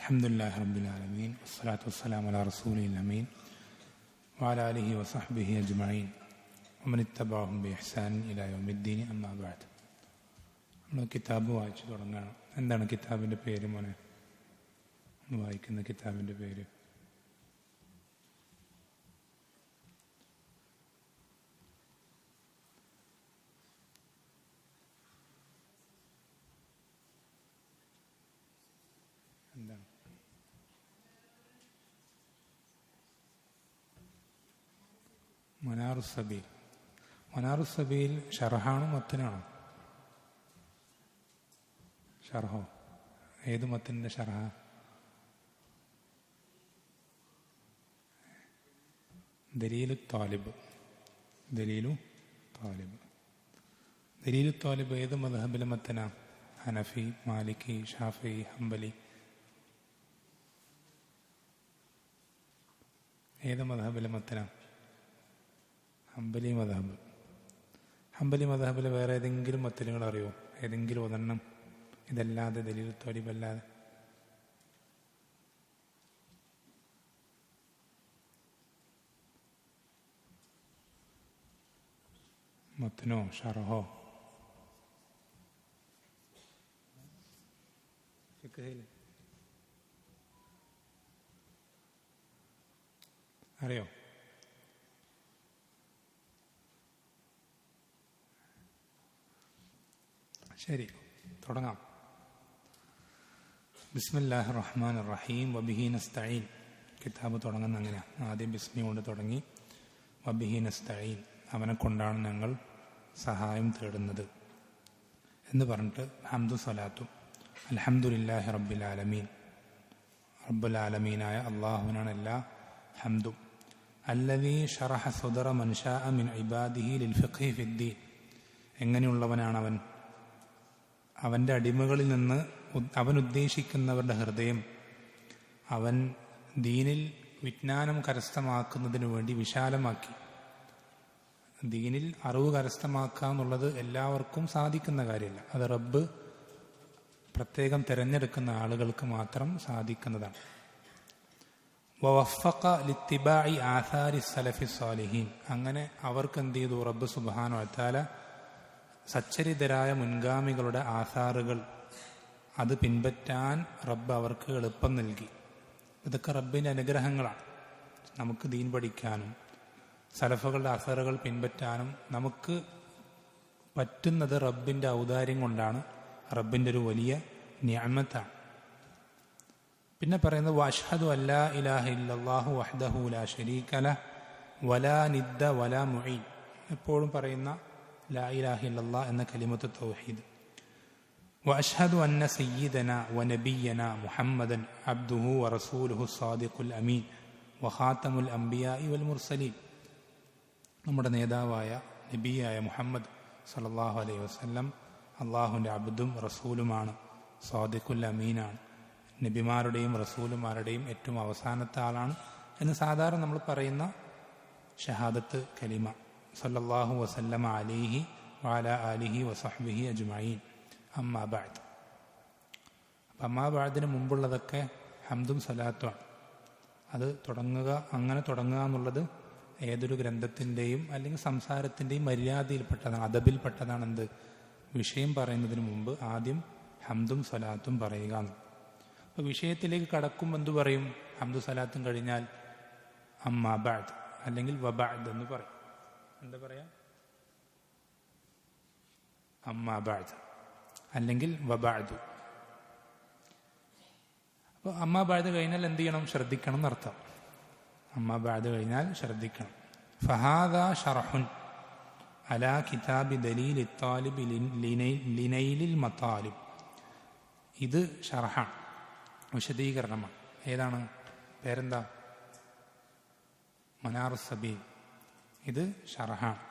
അൽഹംദുലില്ലാഹി റബ്ബിൽ ആലമീൻ വസ്സലാത്തു വസ്സലാമു അലാ റസൂലിൽ അമീൻ വഅലാ ആലിഹി വസഹ്ബിഹി അജ്മഈൻ വമൻ ഇത്തബഅഹും ബിഇഹ്സാൻ ഇലാ യൗമിദ്ദീൻ അമ്മാ ബഅദ്. നമ്മൾ കിതാബ് വായിച്ചു തുടങ്ങുകയാണ്. എന്താണ് കിതാബിൻ്റെ പേര് മോനെ? നമ്മൾ വായിക്കുന്ന കിതാബിൻ്റെ പേര് എന്താണ്? മനാറുസ്സബീൽ. മനാറുസ്സബീൽ ഷർഹാണോ മത്തനാണോ? ഷർഹോ? ഏത് മത്തൻ്റെ ഷർഹ? ദലീലു താലിബ്. ദലീലു താലിബ്. ദലീലു താലിബ് ഏത് മദ്ഹബിലെ മത്തനാ? ഹനഫി, മാലിക്കി, ഷാഫി, ഹംബലി? ഏത് മദ്ഹബിലെ മത്തനാ? ഹംബലി മദ്ഹബ്. ഹംബലി മദ്ഹബിലെ വേറെ ഏതെങ്കിലും മത്തനുകൾ അറിയോ? ഏതെങ്കിലും ഒരെണ്ണം ഇതല്ലാതെ, ദലീലു താലിബ് അല്ലാതെ? മത്തനോ ഷർഹോ? അറിയോ? ശരി, തുടങ്ങാം. ബിസ്മില്ലാഹിർ റഹ്മാനിർ റഹീം വബിഹി നസ്തഈൻ. കിതാബ് തുടങ്ങുന്ന അങ്ങനെ ആദ്യം ബിസ്മി കൊണ്ട് തുടങ്ങി. വബിഹി നസ്തഈൻ, അവനെ കൊണ്ടാണ് ഞങ്ങൾ സഹായം തേടുന്നത് എന്ന് പറഞ്ഞിട്ട് ഹംദു സ്വലാത്തും അൽഹംദുലില്ലാഹി റബ്ബിൽ ആലമീൻ. റബ്ബുൽ ആലമീനായ അള്ളാഹുവിനാണ് എല്ലാ ഹംദും. അല്ലദീ ശറഹ സുദറ മൻ ശാഅ മിൻ ഇബാദിഹി ലിൽ ഫിഖ്ഹി ഫിദ്ദീൻ. എങ്ങനെയുള്ളവനാണ് അവൻ? അവൻ്റെ അടിമകളിൽ നിന്ന് അവൻ ഉദ്ദേശിക്കുന്നവരുടെ ഹൃദയം അവൻ ദീനിൽ വിജ്ഞാനം കരസ്ഥമാക്കുന്നതിനു വേണ്ടി വിശാലമാക്കി. ദീനിൽ അറിവ് കരസ്ഥമാക്കുക എന്നുള്ളത് എല്ലാവർക്കും സാധിക്കുന്ന കാര്യമല്ല. അത് റബ്ബ് പ്രത്യേകം തിരഞ്ഞെടുക്കുന്ന ആളുകൾക്ക് മാത്രം സാധിക്കുന്നതാണ്. വവഫഖ ലിത്തിബാഇ ആഥാരി സലഫി സ്വാലിഹീൻ. അങ്ങനെ അവർക്ക് എന്ത് ചെയ്തു? റബ്ബ് സുബ്ഹാനഹു വ തആല സച്ചരിതരായ മുൻഗാമികളുടെ ആധാറുകൾ അത് പിൻപറ്റാൻ റബ്ബ് അവർക്ക് എളുപ്പം നൽകി. ഇതൊക്കെ റബ്ബിൻ്റെ അനുഗ്രഹങ്ങളാണ്. നമുക്ക് ദീൻ പഠിക്കാനും സലഫുകളുടെ ആധാറുകൾ പിൻപറ്റാനും നമുക്ക് പറ്റുന്നത് റബ്ബിൻ്റെ ഔദാര്യം കൊണ്ടാണ്. റബ്ബിൻ്റെ ഒരു വലിയ നിഅമത്താണ്. പിന്നെ പറയുന്നത് വഅശ്ഹദു അല്ലാ ഇലാഹ ഇല്ലല്ലാഹു വഹ്ദഹു ലാ ശരീക ലഹ് വലാ നിദ്ദ വലാ മുഈൻ. എപ്പോഴും പറയുന്ന ലാ ഇലാഹ ഇല്ലല്ലാഹ് എന്ന കലിമത്ത് തൗഹീദ്. വഅശ്ഹദു അന്ന സയ്യിദനാ വനബിയ്യനാ മുഹമ്മദൻ അബ്ദുഹു വറസൂലുഹു സ്വാദിഖുൽ അമീൻ വഖാതമുൽ അംബിയാഇ വൽ മുർസലീൻ. നമ്മുടെ നേതാവായ നബിയായ മുഹമ്മദ് സല്ലല്ലാഹു അലൈഹി വസല്ലം അള്ളാഹുവിൻ്റെ അബ്ദും റസൂലുമാണ്, സ്വാദിഖുൽ അമീനാണ്, നബിമാരുടെയും റസൂലുമാരുടെയും ഏറ്റവും അവസാനത്തെ ആളാണ് എന്ന് സാധാരണ നമ്മൾ പറയുന്ന ഷഹാദത്ത് കലിമ. സല്ലല്ലാഹു വസല്ലമ അലൈഹി വഅലാ ആലിഹി വസഹ്ബിഹി അജ്മഈൻ. അമ്മാ ബഅദ്. അപ്പം അമ്മാ ബഅദിന് മുമ്പുള്ളതൊക്കെ ഹംദും സലാത്തുമാണ്. അത് അങ്ങനെ തുടങ്ങുക എന്നുള്ളത് ഏതൊരു ഗ്രന്ഥത്തിൻ്റെയും അല്ലെങ്കിൽ സംസാരത്തിൻ്റെയും മര്യാദയിൽപ്പെട്ടതാണ്, അദബിൽപ്പെട്ടതാണ്. എന്ത് വിഷയം പറയുന്നതിന് മുമ്പ് ആദ്യം ഹംദും സലാത്തും പറയുക. അപ്പോൾ വിഷയത്തിലേക്ക് കടക്കുമ്പോൾ എന്തു പറയും? ഹംദു സലാത്തും കഴിഞ്ഞാൽ അമ്മാ ബഅദ് അല്ലെങ്കിൽ വബഅദ് എന്ന് പറയും. എന്താ പറയാ? അമ്മാ ബഅദ് അല്ലെങ്കിൽ വബഅദ്. അപ്പോൾ അമ്മാ ബഅദ് കഴിഞ്ഞാൽ എന്ത് ചെയ്യണം? ശ്രദ്ധിക്കണം എന്നർത്ഥം. അമ്മാ ബഅദ് കഴിഞ്ഞാൽ ശ്രദ്ധിക്കണം. ഫഹാദാ ശർഹുൻ അലാ കിതാബി ദലീലി താലിബി ലിനൈലിൽ മതാലിബ്. ഇത് ഷർഹാണ്, വിശദീകരണമാണ്. ഏതാണ്? പേരെന്താ? മനാറുസ്സബീൽ. ഇത് ഷർഹാണ്.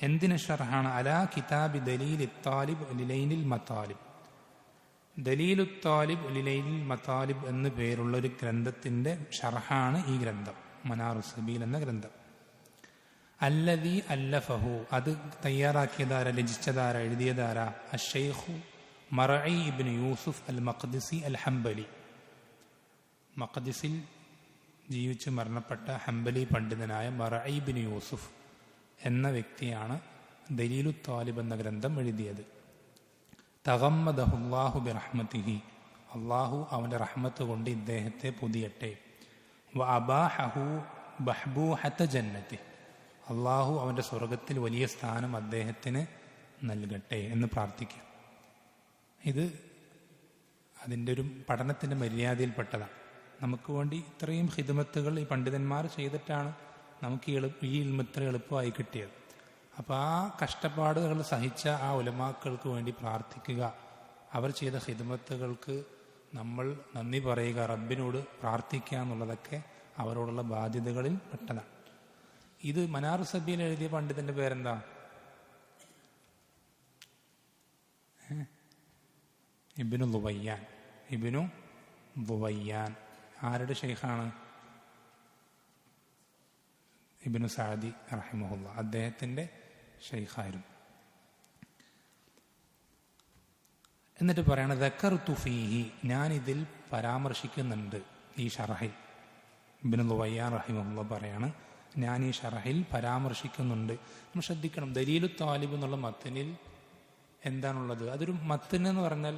എന്തിന് ഷർഹാണ്? അലാ കിതാബി ദലീലി താലിബ് ലിനൈലിൽ മതാലിബ്. ദലീലു താലിബ് ലിനൈലിൽ മതാലിബ് എന്ന് പേരുള്ളൊരു ഗ്രന്ഥത്തിൻ്റെ ഷർഹാണ് ഈ ഗ്രന്ഥം, മനാറുസ്സബീൽ എന്ന ഗ്രന്ഥം. അല്ലദീ അല്ലഫഹു, അത് തയ്യാറാക്കിയതാര, രചിച്ചതാര, എഴുതിയതാര? അശ്ശൈഖു മർഈ ഇബ്നു യൂസുഫ് അൽ മഖ്ദിസി അൽ ഹംബലി. മഖദിസിൽ ജീവിച്ച് മരണപ്പെട്ട ഹംബലി പണ്ഡിതനായ മറഈ ഇബ്നു യൂസുഫ് എന്ന വ്യക്തിയാണ് ദലീലു ത്വാലിബ് എന്ന ഗ്രന്ഥം എഴുതിയത്. തഗമ്മദഹുല്ലാഹു ബിറഹ്മതിഹി, അള്ളാഹു അവൻ്റെ റഹ്മത്ത് കൊണ്ട് ഇദ്ദേഹത്തെ പൊതിയട്ടെ. വ അബാഹു ബഹ്ബൂഹത ജന്നതി, അള്ളാഹു അവൻ്റെ സ്വർഗത്തിൽ വലിയ സ്ഥാനം അദ്ദേഹത്തിന് നൽകട്ടെ എന്ന് പ്രാർത്ഥിക്കാം. ഇത് അതിൻ്റെ ഒരു പഠനത്തിൻ്റെ മര്യാദയിൽപ്പെട്ടതാണ്. നമുക്ക് വേണ്ടി ഇത്രയും ഖിദ്മത്തുകൾ ഈ പണ്ഡിതന്മാർ ചെയ്തിട്ടാണ് നമുക്ക് ഈ ഇൽമ് ഇത്ര എളുപ്പമായി കിട്ടിയത്. അപ്പോൾ ആ കഷ്ടപ്പാടുകൾ സഹിച്ച ആ ഉലമാക്കൾക്ക് വേണ്ടി പ്രാർത്ഥിക്കുക, അവർ ചെയ്ത ഖിദ്മത്തുകൾക്ക് നമ്മൾ നന്ദി പറയുക, റബ്ബിനോട് പ്രാർത്ഥിക്കുക എന്നുള്ളതൊക്കെ അവരോടുള്ള ബാധ്യതകളിൽ പെട്ടതാണ്. ഇത് മനാറു സബീൽ എഴുതിയ പണ്ഡിതന്റെ പേരെന്താ? ഇബ്നു ളുവയ്യാൻ. ഇബ്നു ളുവയ്യാൻ ആരുടെ ഷെയ്ഖാണ്? ഇബ്നു സഅദി റഹിമഹുല്ല, അദ്ദേഹത്തിന്റെ ഷെയ്ഖായിരുന്നു. എന്നിട്ട് പറയണ ദക്കർതു ഫീഹി, ഞാൻ ഇതിൽ പരാമർശിക്കുന്നുണ്ട്. ഈ ഷറഹിൽ ഇബ്നു ളുവയ്യാൻ റഹിമഹുല്ല പറയാണ്, ഞാൻ ഈ ഷറഹിൽ പരാമർശിക്കുന്നുണ്ട്. നമ്മൾ ശ്രദ്ധിക്കണം, ദലീലു ത്വാലിബ് എന്നുള്ള മത്തനിൽ എന്താണുള്ളത്? അതൊരു മത്തൻ എന്ന് പറഞ്ഞാൽ,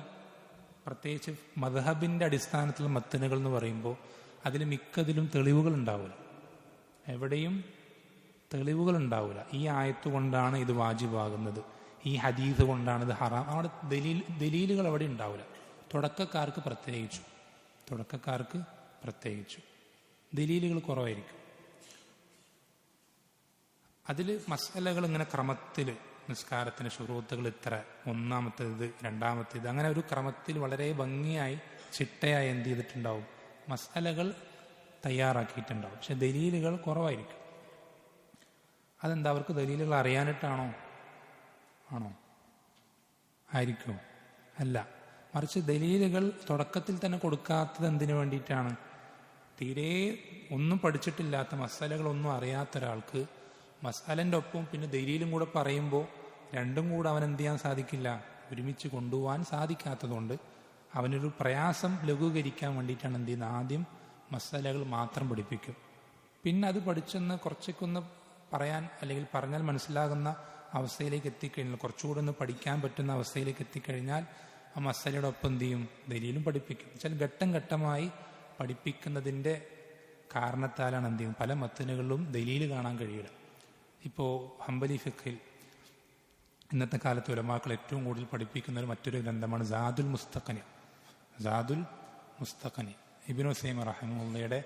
പ്രത്യേകിച്ച് മദ്ഹബിന്റെ അടിസ്ഥാനത്തിലുള്ള മത്തനുകൾ എന്ന് പറയുമ്പോൾ അതിൽ മിക്കതിലും തെളിവുകൾ ഉണ്ടാവില്ല, എവിടെയും തെളിവുകൾ ഉണ്ടാവില്ല. ഈ ആയത്ത് കൊണ്ടാണ് ഇത് വാജിബാകുന്നത്, ഈ ഹദീസ് കൊണ്ടാണ് ഇത് ഹറാം, അവിടെ ദലീലുകൾ അവിടെ ഉണ്ടാവില്ല. തുടക്കക്കാർക്ക് പ്രത്യേകിച്ചു ദലീലുകൾ കുറവായിരിക്കും. അതിൽ മസലകൾ ഇങ്ങനെ ക്രമത്തിൽ, നിസ്കാരത്തിന് ശുറൂത്തുകൾ ഇത്ര, ഒന്നാമത്തേത് രണ്ടാമത്തേത്, അങ്ങനെ ഒരു ക്രമത്തിൽ വളരെ ഭംഗിയായി ചിട്ടയായി എന്ത് ചെയ്തിട്ടുണ്ടാവും, മസലകൾ തയ്യാറാക്കിയിട്ടുണ്ടാവും. പക്ഷെ ദലീലുകൾ കുറവായിരിക്കും. അതെന്താ? അവർക്ക് ദലീലുകൾ അറിയാനിട്ടാണോ? ആയിരിക്കുമോ? അല്ല, മറിച്ച് ദലീലുകൾ തുടക്കത്തിൽ തന്നെ കൊടുക്കാത്തത് എന്തിനു വേണ്ടിയിട്ടാണ്? തീരെ ഒന്നും പഠിച്ചിട്ടില്ലാത്ത, മസലകളൊന്നും അറിയാത്ത ഒരാൾക്ക് മസാലൻ്റെ ഒപ്പം പിന്നെ ദലീലും കൂടെ പറയുമ്പോൾ രണ്ടും കൂടെ അവൻ എന്ത് ചെയ്യാൻ സാധിക്കില്ല, ഒരുമിച്ച് കൊണ്ടുപോകാൻ സാധിക്കാത്തതുകൊണ്ട് അവനൊരു പ്രയാസം ലഘൂകരിക്കാൻ വേണ്ടിയിട്ടാണ് എന്ത് ചെയ്യുന്നത്, ആദ്യം മസാലകൾ മാത്രം പഠിപ്പിക്കും. പിന്നെ അത് പഠിച്ചെന്ന് കുറച്ചൊക്കെ പറയാൻ, അല്ലെങ്കിൽ പറഞ്ഞാൽ മനസ്സിലാകുന്ന അവസ്ഥയിലേക്ക് എത്തിക്കഴിഞ്ഞാൽ, കുറച്ചുകൂടെ ഒന്ന് പഠിക്കാൻ പറ്റുന്ന അവസ്ഥയിലേക്ക് എത്തിക്കഴിഞ്ഞാൽ ആ മസാലയുടെ ഒപ്പം എന്ത് ചെയ്യും, ദലീലും പഠിപ്പിക്കും. വെച്ചാൽ ഘട്ടം ഘട്ടമായി പഠിപ്പിക്കുന്നതിൻ്റെ കാരണത്താലാണ് എന്ത് ചെയ്യും, പല മത്തനുകളിലും ദലീല് കാണാൻ കഴിയില്ല. ഇപ്പോൾ ഹംബലി ഫിഖിൽ ഇന്നത്തെ കാലത്ത് ഉലമാക്കൾ ഏറ്റവും കൂടുതൽ പഠിപ്പിക്കുന്ന മറ്റൊരു ഗ്രന്ഥമാണ് സാദുൽ മുസ്തഖനി. ഇബ്നു ഉസൈമീൻ റഹിമഹുള്ളയുടെ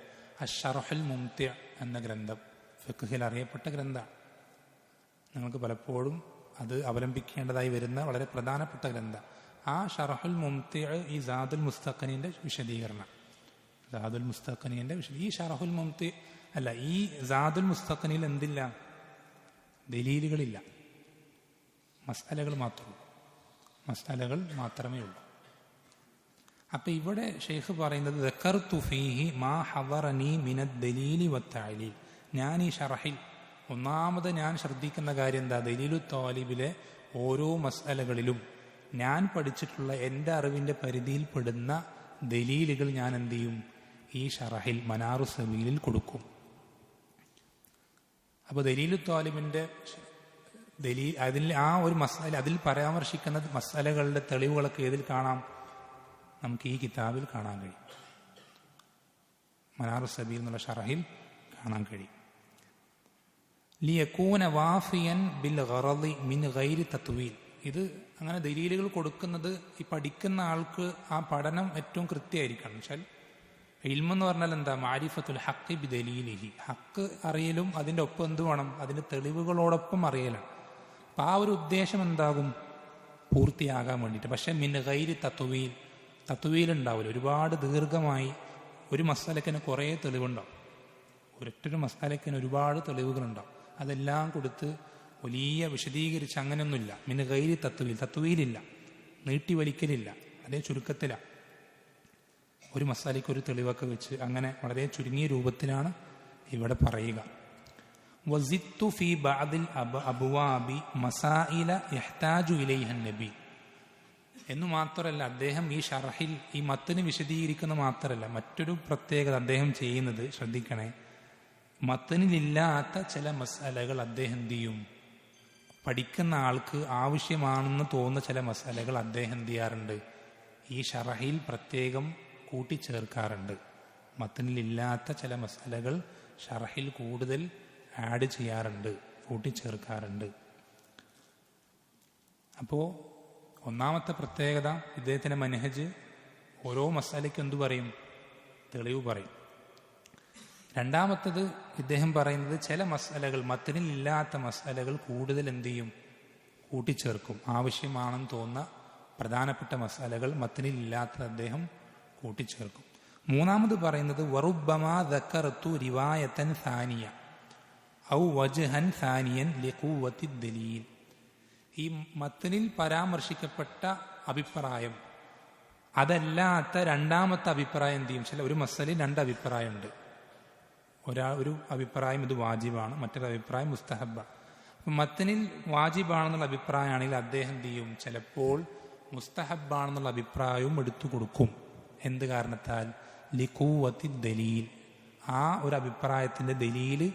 അശ്ശറഹുൽ മുംതി' എന്ന ഗ്രന്ഥം ഫിഖിൽ അറിയപ്പെട്ട ഗ്രന്ഥമാണ്. നിങ്ങൾക്ക് പലപ്പോഴും അത് അവലംബിക്കേണ്ടതായി വരുന്ന വളരെ പ്രധാനപ്പെട്ട ഗ്രന്ഥം. ആ ഷറഹുൽ മുംതി' ഈ സാദുൽ മുസ്തഖനിന്റെ വിശദീകരണം. ഈ ഷറഹുൽ മുംതി' അല്ല, ഈ സാദുൽ മുസ്തഖനിൽ എന്തില്ല, ദലീലുകളില്ല, മസ്അലകൾ മാത്രമേ ഉള്ളൂ. അപ്പൊ ഇവിടെ ഷെയ്ഖ് പറയുന്നത് ദക്കർതു ഫീഹി മാ ഹദറനി മിനദ് ദലീലി വത്തഅലീൽ, ഞാൻ ഈ ഷറഹിൽ ഒന്നാമത് ഞാൻ ശ്രദ്ധിക്കുന്ന കാര്യം എന്താ, ദലീലു ത്വാലിബിലെ ഓരോ മസ്അലകളിലും ഞാൻ പഠിച്ചിട്ടുള്ള എൻ്റെ അറിവിൻ്റെ പരിധിയിൽപ്പെടുന്ന ദലീലുകൾ ഞാൻ എന്ത് ചെയ്യും, ഈ ഷറഹിൽ മനാറു സബീലിൽ കൊടുക്കും. അപ്പോൾ ദലീലു ത്വാലിബിൻ്റെ അതിൽ ആ ഒരു മസ്അല, അതിൽ പരാമർശിക്കുന്ന മസ്അലകളുടെ തെളിവുകളൊക്കെ ഏതിൽ കാണാം, നമുക്ക് ഈ കിതാബിൽ കാണാൻ കഴിയും, മനാറു സബീൽ എന്നുള്ള ഷറഹിൽ കാണാൻ കഴിയും. ലിയകൂന വാഫിയൻ ബിൽ ഗറളി മിൻ ഗൈരി തത്വീൽ, ഇത് അങ്ങനെ ദലീലുകൾ കൊടുക്കുന്നത് ഈ പഠിക്കുന്ന ആൾക്ക് ആ പഠനം ഏറ്റവും കൃത്യമായിരിക്കണം. എന്നുവെച്ചാൽ ഇൽമെന്ന് പറഞ്ഞാൽ എന്താ, മാരിഫത്തുൽ ഹഖ് ബി ദലീലിഹി, ഹക്ക് അറിയലും അതിൻ്റെ ഒപ്പം എന്ത് വേണം, അതിൻ്റെ തെളിവുകളോടൊപ്പം അറിയലാണ്. അപ്പം ആ ഒരു ഉദ്ദേശം എന്താകും, പൂർത്തിയാകാൻ വേണ്ടിയിട്ട്. പക്ഷെ മിൻ ഗൈരി തത്വീൽ ഉണ്ടാവില്ല, ഒരുപാട് ദീർഘമായി ഒരു മസാലക്കിന് കുറേ തെളിവുണ്ടാവും, ഒരൊറ്റൊരു മസാലക്കിന് ഒരുപാട് തെളിവുകളുണ്ടാവും. അതെല്ലാം കൊടുത്ത് വലിയ വിശദീകരിച്ച് അങ്ങനെയൊന്നുമില്ല. മിൻ ഗൈരി തത്വീലില്ല, നീട്ടി വലിക്കലില്ല, അതേ ചുരുക്കത്തിലാണ്. ഒരു മസാലയ്ക്ക് ഒരു തെളിവൊക്കെ വെച്ച് അങ്ങനെ വളരെ ചുരുങ്ങിയ രൂപത്തിലാണ് ഇവിടെ പറയുക. വസിത്തു ഫീ ബഅദിൽ അബ്വാബി മസായില യഹ്താജു ഇലൈഹ നബി, എന്നു മാത്രമല്ല, അദ്ദേഹം ഈ ഷർഹിൽ ഈ മത്തിന് വിശദീകരിക്കുന്ന മാത്രമല്ല, മറ്റൊരു പ്രത്യേകത അദ്ദേഹം ചെയ്യുന്നത് ശ്രദ്ധിക്കണേ, മത്തനിലില്ലാത്ത ചില മസലകൾ അദ്ദേഹം എന്ത് ചെയ്യും, പഠിക്കുന്ന ആൾക്ക് ആവശ്യമാണെന്ന് തോന്നുന്ന ചില മസലകൾ അദ്ദേഹം എന്ത് ചെയ്യാറുണ്ട്, ഈ ഷറഹിൽ പ്രത്യേകം കൂട്ടിച്ചേർക്കാറുണ്ട്. മത്തനിലില്ലാത്ത ചില മസലകൾ ഷറഹിൽ കൂടുതൽ ആഡ് ചെയ്യാറുണ്ട്, കൂട്ടിച്ചേർക്കാറുണ്ട്. അപ്പോൾ ഒന്നാമത്തെ പ്രത്യേകത, ഇദ്ദേഹത്തിൻ്റെ മനഹജ് ഓരോ മസാലയ്ക്കും എന്തു പറയും, തെളിവ് പറയും. രണ്ടാമത്തത് ഇദ്ദേഹം പറയുന്നത് ചില മസാലകൾ, മത്തനിൽ ഇല്ലാത്ത മസാലകൾ കൂടുതൽ എന്ത് ചെയ്യും, കൂട്ടിച്ചേർക്കും. ആവശ്യമാണെന്ന് തോന്നുന്ന പ്രധാനപ്പെട്ട മസാലകൾ മത്തനിൽ ഇല്ലാത്തത് അദ്ദേഹം കൂട്ടിച്ചേർക്കും. മൂന്നാമത് പറയുന്നത് വറുബ്ബമാ ദക്കറത്തു റിവായത്തൻ സാനിയ ഔ വജ്ഹൻ സാനിയൻ ലിഖുവത്തി ദലീൽ. ഈ മത്തനിൽ പരാമർശിക്കപ്പെട്ട അഭിപ്രായം അതല്ലാത്ത രണ്ടാമത്തെ അഭിപ്രായം എന്ത് ചെയ്യും, ചില ഒരു മസലിൽ രണ്ട് അഭിപ്രായമുണ്ട്. ഒരു അഭിപ്രായം ഇത് വാജിബാണ്, മറ്റൊരു അഭിപ്രായം മുസ്തഹബാണ്. അപ്പം മത്തനിൽ വാജിബാണെന്നുള്ള അഭിപ്രായമാണെങ്കിൽ അദ്ദേഹം എന്ത് ചെയ്യും, ചിലപ്പോൾ മുസ്തഹബാണെന്നുള്ള അഭിപ്രായവും എടുത്തു കൊടുക്കും. എന്ത് കാരണത്താൽ, ലിഖുവത്തി ദലീൽ, ആ ഒരു അഭിപ്രായത്തിൻ്റെ ദലീല്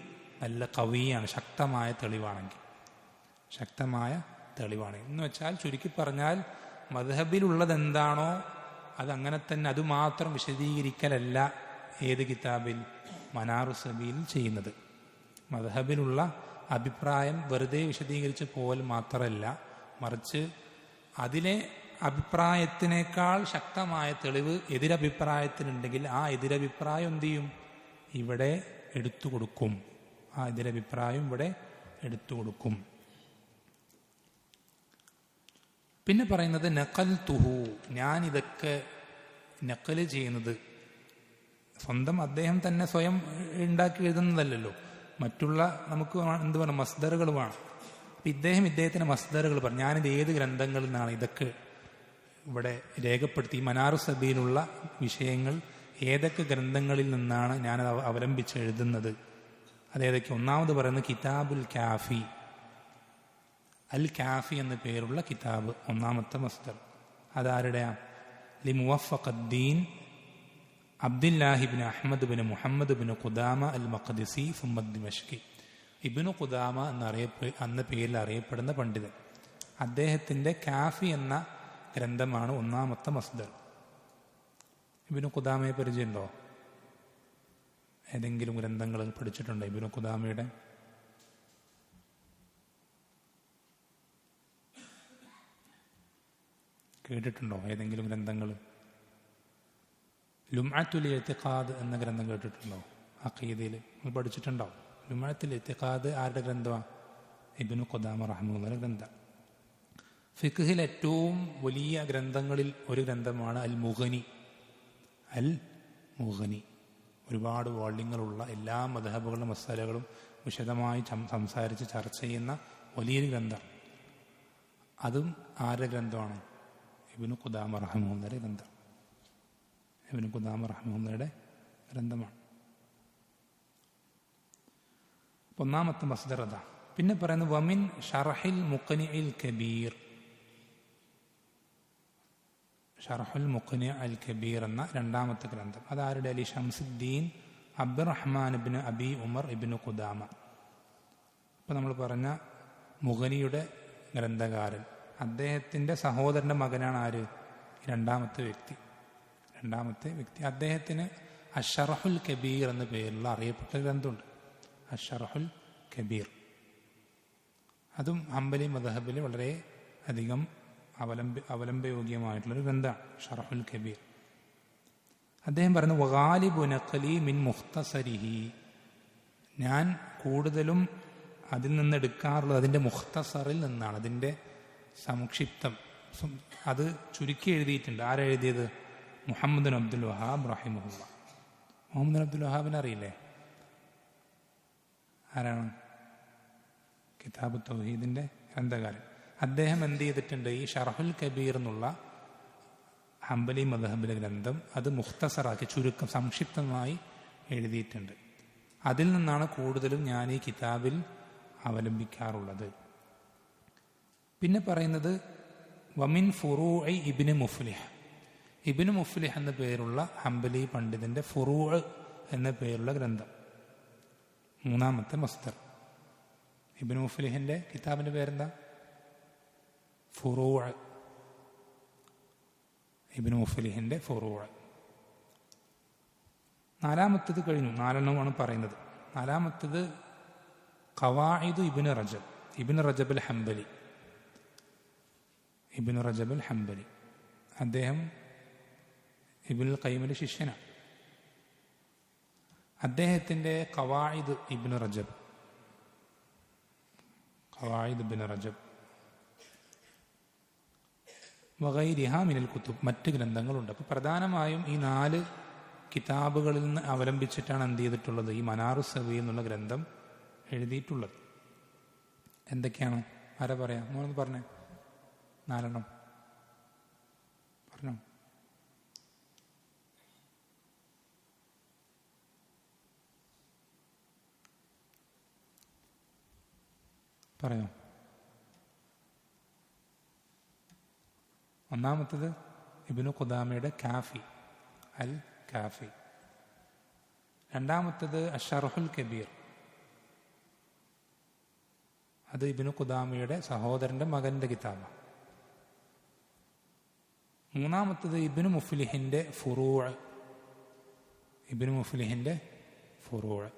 നല്ല കവിയാണ്, ശക്തമായ തെളിവാണെങ്കിൽ, ശക്തമായ തെളിവാണ്. എന്ന് വെച്ചാൽ ചുരുക്കി പറഞ്ഞാൽ മദ്ഹബിലുള്ളത് എന്താണോ അതങ്ങനെ തന്നെ, അതുമാത്രം വിശദീകരിക്കലല്ല ഏത് കിതാബിൽ, മനാറു സബീൽ ചെയ്യുന്നത്. മദ്ഹബിലുള്ള അഭിപ്രായം വെറുതെ വിശദീകരിച്ച് പോൽ മാത്രമല്ല, മറിച്ച് അതിലെ അഭിപ്രായത്തിനേക്കാൾ ശക്തമായ തെളിവ് എതിരഭിപ്രായത്തിനുണ്ടെങ്കിൽ ആ എതിരഭിപ്രായം എന്ത് ചെയ്യും, ഇവിടെ എടുത്തു കൊടുക്കും. ആ എതിരഭിപ്രായം ഇവിടെ എടുത്തു കൊടുക്കും. പിന്നെ പറയുന്നത് നഖൽ തുഹു, ഞാൻ ഇതൊക്കെ നഖല് ചെയ്യുന്നത് സ്വന്തം അദ്ദേഹം തന്നെ സ്വയം ഉണ്ടാക്കി എഴുതുന്നതല്ലല്ലോ, മറ്റുള്ള നമുക്ക് എന്ത് വേണം, മസ്ദറുകൾ വേണം. അപ്പം ഇദ്ദേഹത്തിന് മസ്ദറുകൾ പറഞ്ഞു, ഞാനിത് ഏത് ഗ്രന്ഥങ്ങളിൽ നിന്നാണ് ഇതൊക്കെ ഇവിടെ രേഖപ്പെടുത്തി, മനാറു സബീലുള്ള വിഷയങ്ങൾ ഏതൊക്കെ ഗ്രന്ഥങ്ങളിൽ നിന്നാണ് ഞാനത് അവലംബിച്ച് എഴുതുന്നത്, അതേതൊക്കെ. ഒന്നാമത് പറയുന്നത് കിതാബുൽ കാഫി, അൽ കാഫി എന്ന പേരുള്ള കിതാബ് ഒന്നാമത്തെ മസ്ദർ. അതാരുടെയാ, ലി മുവഫഖുദ്ദീൻ അബ്ദുല്ലാഹിബിൻ അഹ്മദ് ബിൻ മുഹമ്മദ് ബിൻ ഖുദാമ അൽ മഖ്ദിസി സുമ്മദ് ദിമഷ്കി. ഇബ്നു ഖുദാമ എന്ന പേരിൽ അറിയപ്പെടുന്ന പണ്ഡിതൻ. അദ്ദേഹത്തിൻ്റെ കാഫി എന്ന ഗ്രന്ഥമാണ് ഒന്നാമത്തെ മസ്ദർ. ഇബ്നു ഖുദാമയെ പരിചയമുണ്ടോ? ഏതെങ്കിലും ഗ്രന്ഥങ്ങൾ പഠിച്ചിട്ടുണ്ടോ ഇബ്നു ഖുദാമയുടെ? കേട്ടിട്ടുണ്ടോ ഏതെങ്കിലും ഗ്രന്ഥങ്ങൾ? ലുംഅത്തുൽ ഇഅ്തിഖാദ് എന്ന ഗ്രന്ഥം കേട്ടിട്ടുണ്ടോ? അഖീദയിൽ നിങ്ങൾ പഠിച്ചിട്ടുണ്ടോ? ലുംഅത്തുൽ ഇഅ്തിഖാദ് ആരുടെ ഗ്രന്ഥമാണ്? ഇബ്നു ഖുദാമ റഹിമഹുള്ളാഹിയുടെ ഗ്രന്ഥം. ഫിഖ്ഹിൽ ഏറ്റവും വലിയ ഗ്രന്ഥങ്ങളിൽ ഒരു ഗ്രന്ഥമാണ് അൽ മുഗ്നി. അൽ മുഗ്നി ഒരുപാട് വോള്യങ്ങളുള്ള എല്ലാ മദ്ഹബുകളുടെ മസാലകളും വിശദമായി സംസാരിച്ച് ചർച്ച ചെയ്യുന്ന വലിയൊരു ഗ്രന്ഥം. അതും ആരുടെ ഗ്രന്ഥമാണ്? ഇബ്നു ഖുദാമ റഹിമഹുള്ളാഹിയുടെ ഗ്രന്ഥം. ഇബ്നു ഖുദാമ റഹിമഹുള്ളാഹിയുടെ ഗ്രന്ഥമാണ്. ഒന്നാമത്തെ മസ്ദർ അതാ. പിന്നെ പറയുന്നത് വമിൻ ഷർഹിൽ മുഖ്നിഇൽ കബീർ, ഷർഹുൽ മുഖ്നി അൽ കബീർ എന്ന രണ്ടാമത്തെ ഗ്രന്ഥം. അതാരുടെ? അലി ഷംസുദ്ദീൻ അബ്ദുറഹ്മാൻ ഇബ്നു അബി ഉമർ ഇബ്നു ഖുദാമ. ഇപ്പം നമ്മൾ പറഞ്ഞ മുഖനിയുടെ ഗ്രന്ഥകാരൻ, അദ്ദേഹത്തിൻ്റെ സഹോദരൻ്റെ മകനാണ് ആര്? രണ്ടാമത്തെ വ്യക്തി. അദ്ദേഹത്തിന് അഷ്റഹുൽ കബീർ എന്ന പേരിലുള്ള അറിയപ്പെട്ട ഗ്രന്ഥമുണ്ട്, അഷ്റഹുൽ കബീർ. അതും ഹംബലി മദ്ഹബിൽ വളരെ അധികം അവലംബയോഗ്യമായിട്ടുള്ളൊരു ഗ്രന്ഥമാണ് ഷർഹുൽ കബീർ. അദ്ദേഹം പറയുന്നു വഗാലിബു നഖ്ലി മിൻ മുഖ്തസരിഹി, ഞാൻ കൂടുതലും അതിൽ നിന്ന് എടുക്കാറുള്ളത് അതിൻ്റെ മുഖ്തസറിൽ നിന്നാണ്, അതിൻ്റെ സംക്ഷിപ്തം, അത് ചുരുക്കി എഴുതിയിട്ടുണ്ട്. ആരെഴുതിയത്? മുഹമ്മദ് അബ്ദുൽ വഹാബ് റഹിമഹുല്ലാ. മുഹമ്മദ് അബ്ദുൽ വഹാബിനെ അറിയില്ലേ? ആരാണ്? കിതാബ് തൗഹീദിൻ്റെ ഗ്രന്ഥകാരൻ. അദ്ദേഹം എന്ത് ചെയ്തിട്ടുണ്ട്? ഈ ഷർഹുൽ കബീർ എന്നുള്ള ഹംബലി മദ്ഹബിലെ ഗ്രന്ഥം അത് മുഖ്തസറാക്കി, ചുരുക്കം, സംക്ഷിപ്തമായി എഴുതിയിട്ടുണ്ട്. അതിൽ നിന്നാണ് കൂടുതലും ഞാൻ ഈ കിതാബിൽ അവലംബിക്കാറുള്ളത്. പിന്നെ പറയുന്നത് വമിൻ ഫുറൂഇ ഇബ്നു മുഫ്ലിഹ്, ഇബ്നു മുഫ്ലിഹ് എന്ന പേരുള്ള ഹംബലി പണ്ഡിതന്റെ ഫുറൂഅ് എന്ന പേരുള്ള ഗ്രന്ഥം, മൂന്നാമത്തെ മസ്ദർ. ഇബ്നു മുഫ്ലിഹിന്റെ കിതാബിന്റെ പേരെന്താ? ഫുറൂഅ്. ഇബ്നു മുഫ്ലിഹിന്റെ ഫുറൂഅ്. നാലാമത്തത് കഴിഞ്ഞു, 4 പറയുന്നത്. നാലാമത്തത് ഖവാഇദു ഇബ്നു റജബ്, ഇബ്നു റജബ് അൽ ഹംബലി. ഇബ്നു റജബ് അൽ ഹംബലി അദ്ദേഹം ഇബ്നുൽ ഖയ്യിമിന്റെ ശിഷ്യനാണ്. അദ്ദേഹത്തിന്റെ ഖവാഇദ് ഇബ്നു റജബ്, ഖവാഇദ് ഇബ്നു റജബ് വഗൈരിഹ മിനൽ കുത്തുബ്, മറ്റ് ഗ്രന്ഥങ്ങളുണ്ട്. അപ്പോൾ പ്രധാനമായും ഈ 4 കിതാബുകളിൽ നിന്ന് അവലംബിച്ചിട്ടാണ് എന്ത് ചെയ്തിട്ടുള്ളത്? ഈ മനാറുസ് സബീ എന്നുള്ള ഗ്രന്ഥം എഴുതിയിട്ടുള്ളത്. എന്തൊക്കെയാണ്? ആരാ പറയാം? നമ്മളൊന്ന് പറഞ്ഞേ, 4 പറഞ്ഞോ. പറയോ. ഒന്നാമത്തത് ഇബ്നു ഖുദാമയുടെ കാഫി, അൽ കാഫി. രണ്ടാമത്തത് അഷ്റഹുൽ കബീർ, അത് ഇബ്നു ഖുദാമയുടെ സഹോദരന്റെ മകന്റെ കിതാബ്. മൂന്നാമത്തത് ഇബ്നു മുഫ്ലിഹിന്റെ ഫുറൂഅ്, ഇബ്നു മുഫ്ലിഹിന്റെ ഫുറൂഅ്.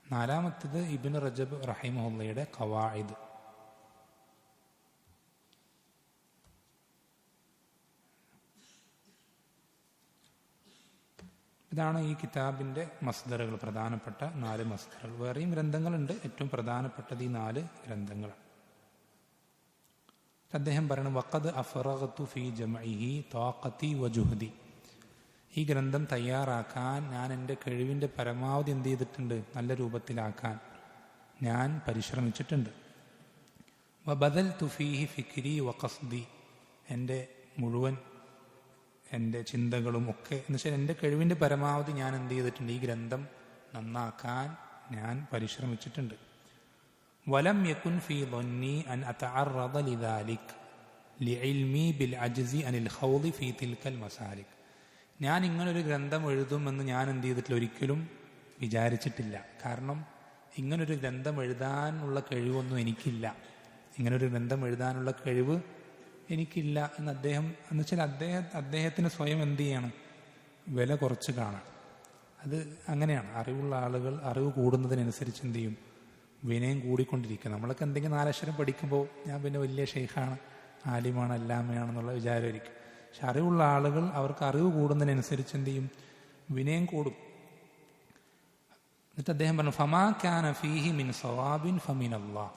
നാലാമത്തത് ഇബ്നു റജബ് റഹിമഹുള്ളയുടെ ഖവാഇദ്. ഇതാണ് ഈ കിതാബിന്റെ മസ്ദറുകൾ, പ്രധാനപ്പെട്ട 4 മസ്ദറുകൾ. വേറെയും ഗ്രന്ഥങ്ങളുണ്ട്, ഏറ്റവും പ്രധാനപ്പെട്ടത് ഈ 4 ഗ്രന്ഥങ്ങളാണ്. അദ്ദേഹം പറയുന്നത് വഖദ് അഫറഗ്തു ഫീ ജംഇഹി താഖതി വജുഹദി, ഈ ഗ്രന്ഥം തയ്യാറാക്കാൻ ഞാൻ എൻ്റെ കഴിവിൻ്റെ പരമാവധി എന്ത് ചെയ്തിട്ടുണ്ട്? നല്ല രൂപത്തിലാക്കാൻ ഞാൻ പരിശ്രമിച്ചിട്ടുണ്ട്. വബദൽതു ഫീഹി ഫിക്രി വഖസ്ദി, എൻ്റെ മുഴുവൻ എൻ്റെ ചിന്തകളും ഒക്കെ എന്ന് വെച്ചാൽ എൻ്റെ കഴിവിൻ്റെ പരമാവധി ഞാൻ എന്ത് ചെയ്തിട്ടുണ്ട്? ഈ ഗ്രന്ഥം നന്നാക്കാൻ ഞാൻ പരിശ്രമിച്ചിട്ടുണ്ട്. വലം യകുൻ ഫീ ظني അൻ അതഅറദ ലിദാലിക് ലിഇൽമി ബിൽ അജ്സി അനിൽ ഖൗളി ഫീ തിൽകൽ മസാലിക്, ഞാൻ ഇങ്ങനൊരു ഗ്രന്ഥം എഴുതുമെന്ന് ഞാൻ എന്ത് ചെയ്തിട്ടില്ല, ഒരിക്കലും വിചാരിച്ചിട്ടില്ല. കാരണം ഇങ്ങനൊരു ഗ്രന്ഥം എഴുതാനുള്ള കഴിവൊന്നും എനിക്കില്ല, ഇങ്ങനൊരു ഗ്രന്ഥം എഴുതാനുള്ള കഴിവ് എനിക്കില്ല എന്ന് അദ്ദേഹം, എന്ന് വെച്ചാൽ അദ്ദേഹത്തിന് സ്വയം എന്ത് ചെയ്യാണ്? വില കുറച്ച് കാണാം. അത് അങ്ങനെയാണ്. അറിവുള്ള ആളുകൾ അറിവ് കൂടുന്നതിനനുസരിച്ച് എന്ത് ചെയ്യും? വിനയം കൂടിക്കൊണ്ടിരിക്കുക. നമ്മളൊക്കെ എന്തെങ്കിലും 4 അക്ഷരം പഠിക്കുമ്പോൾ ഞാൻ പിന്നെ വലിയ ഷെയ്ഖാണ്, ആലിമാണ്, അല്ലാമയാണെന്നുള്ള വിചാരമായിരിക്കും. പക്ഷെ അറിവുള്ള ആളുകൾ അവർക്ക് അറിവ് കൂടുന്നതിനനുസരിച്ച് എന്ത് ചെയ്യും? വിനയം കൂടും. എന്നിട്ട് അദ്ദേഹം പറഞ്ഞു ഫമാ കാന ഫീഹി മിൻ സവാബിൻ ഫമിൻ അല്ലാഹ്,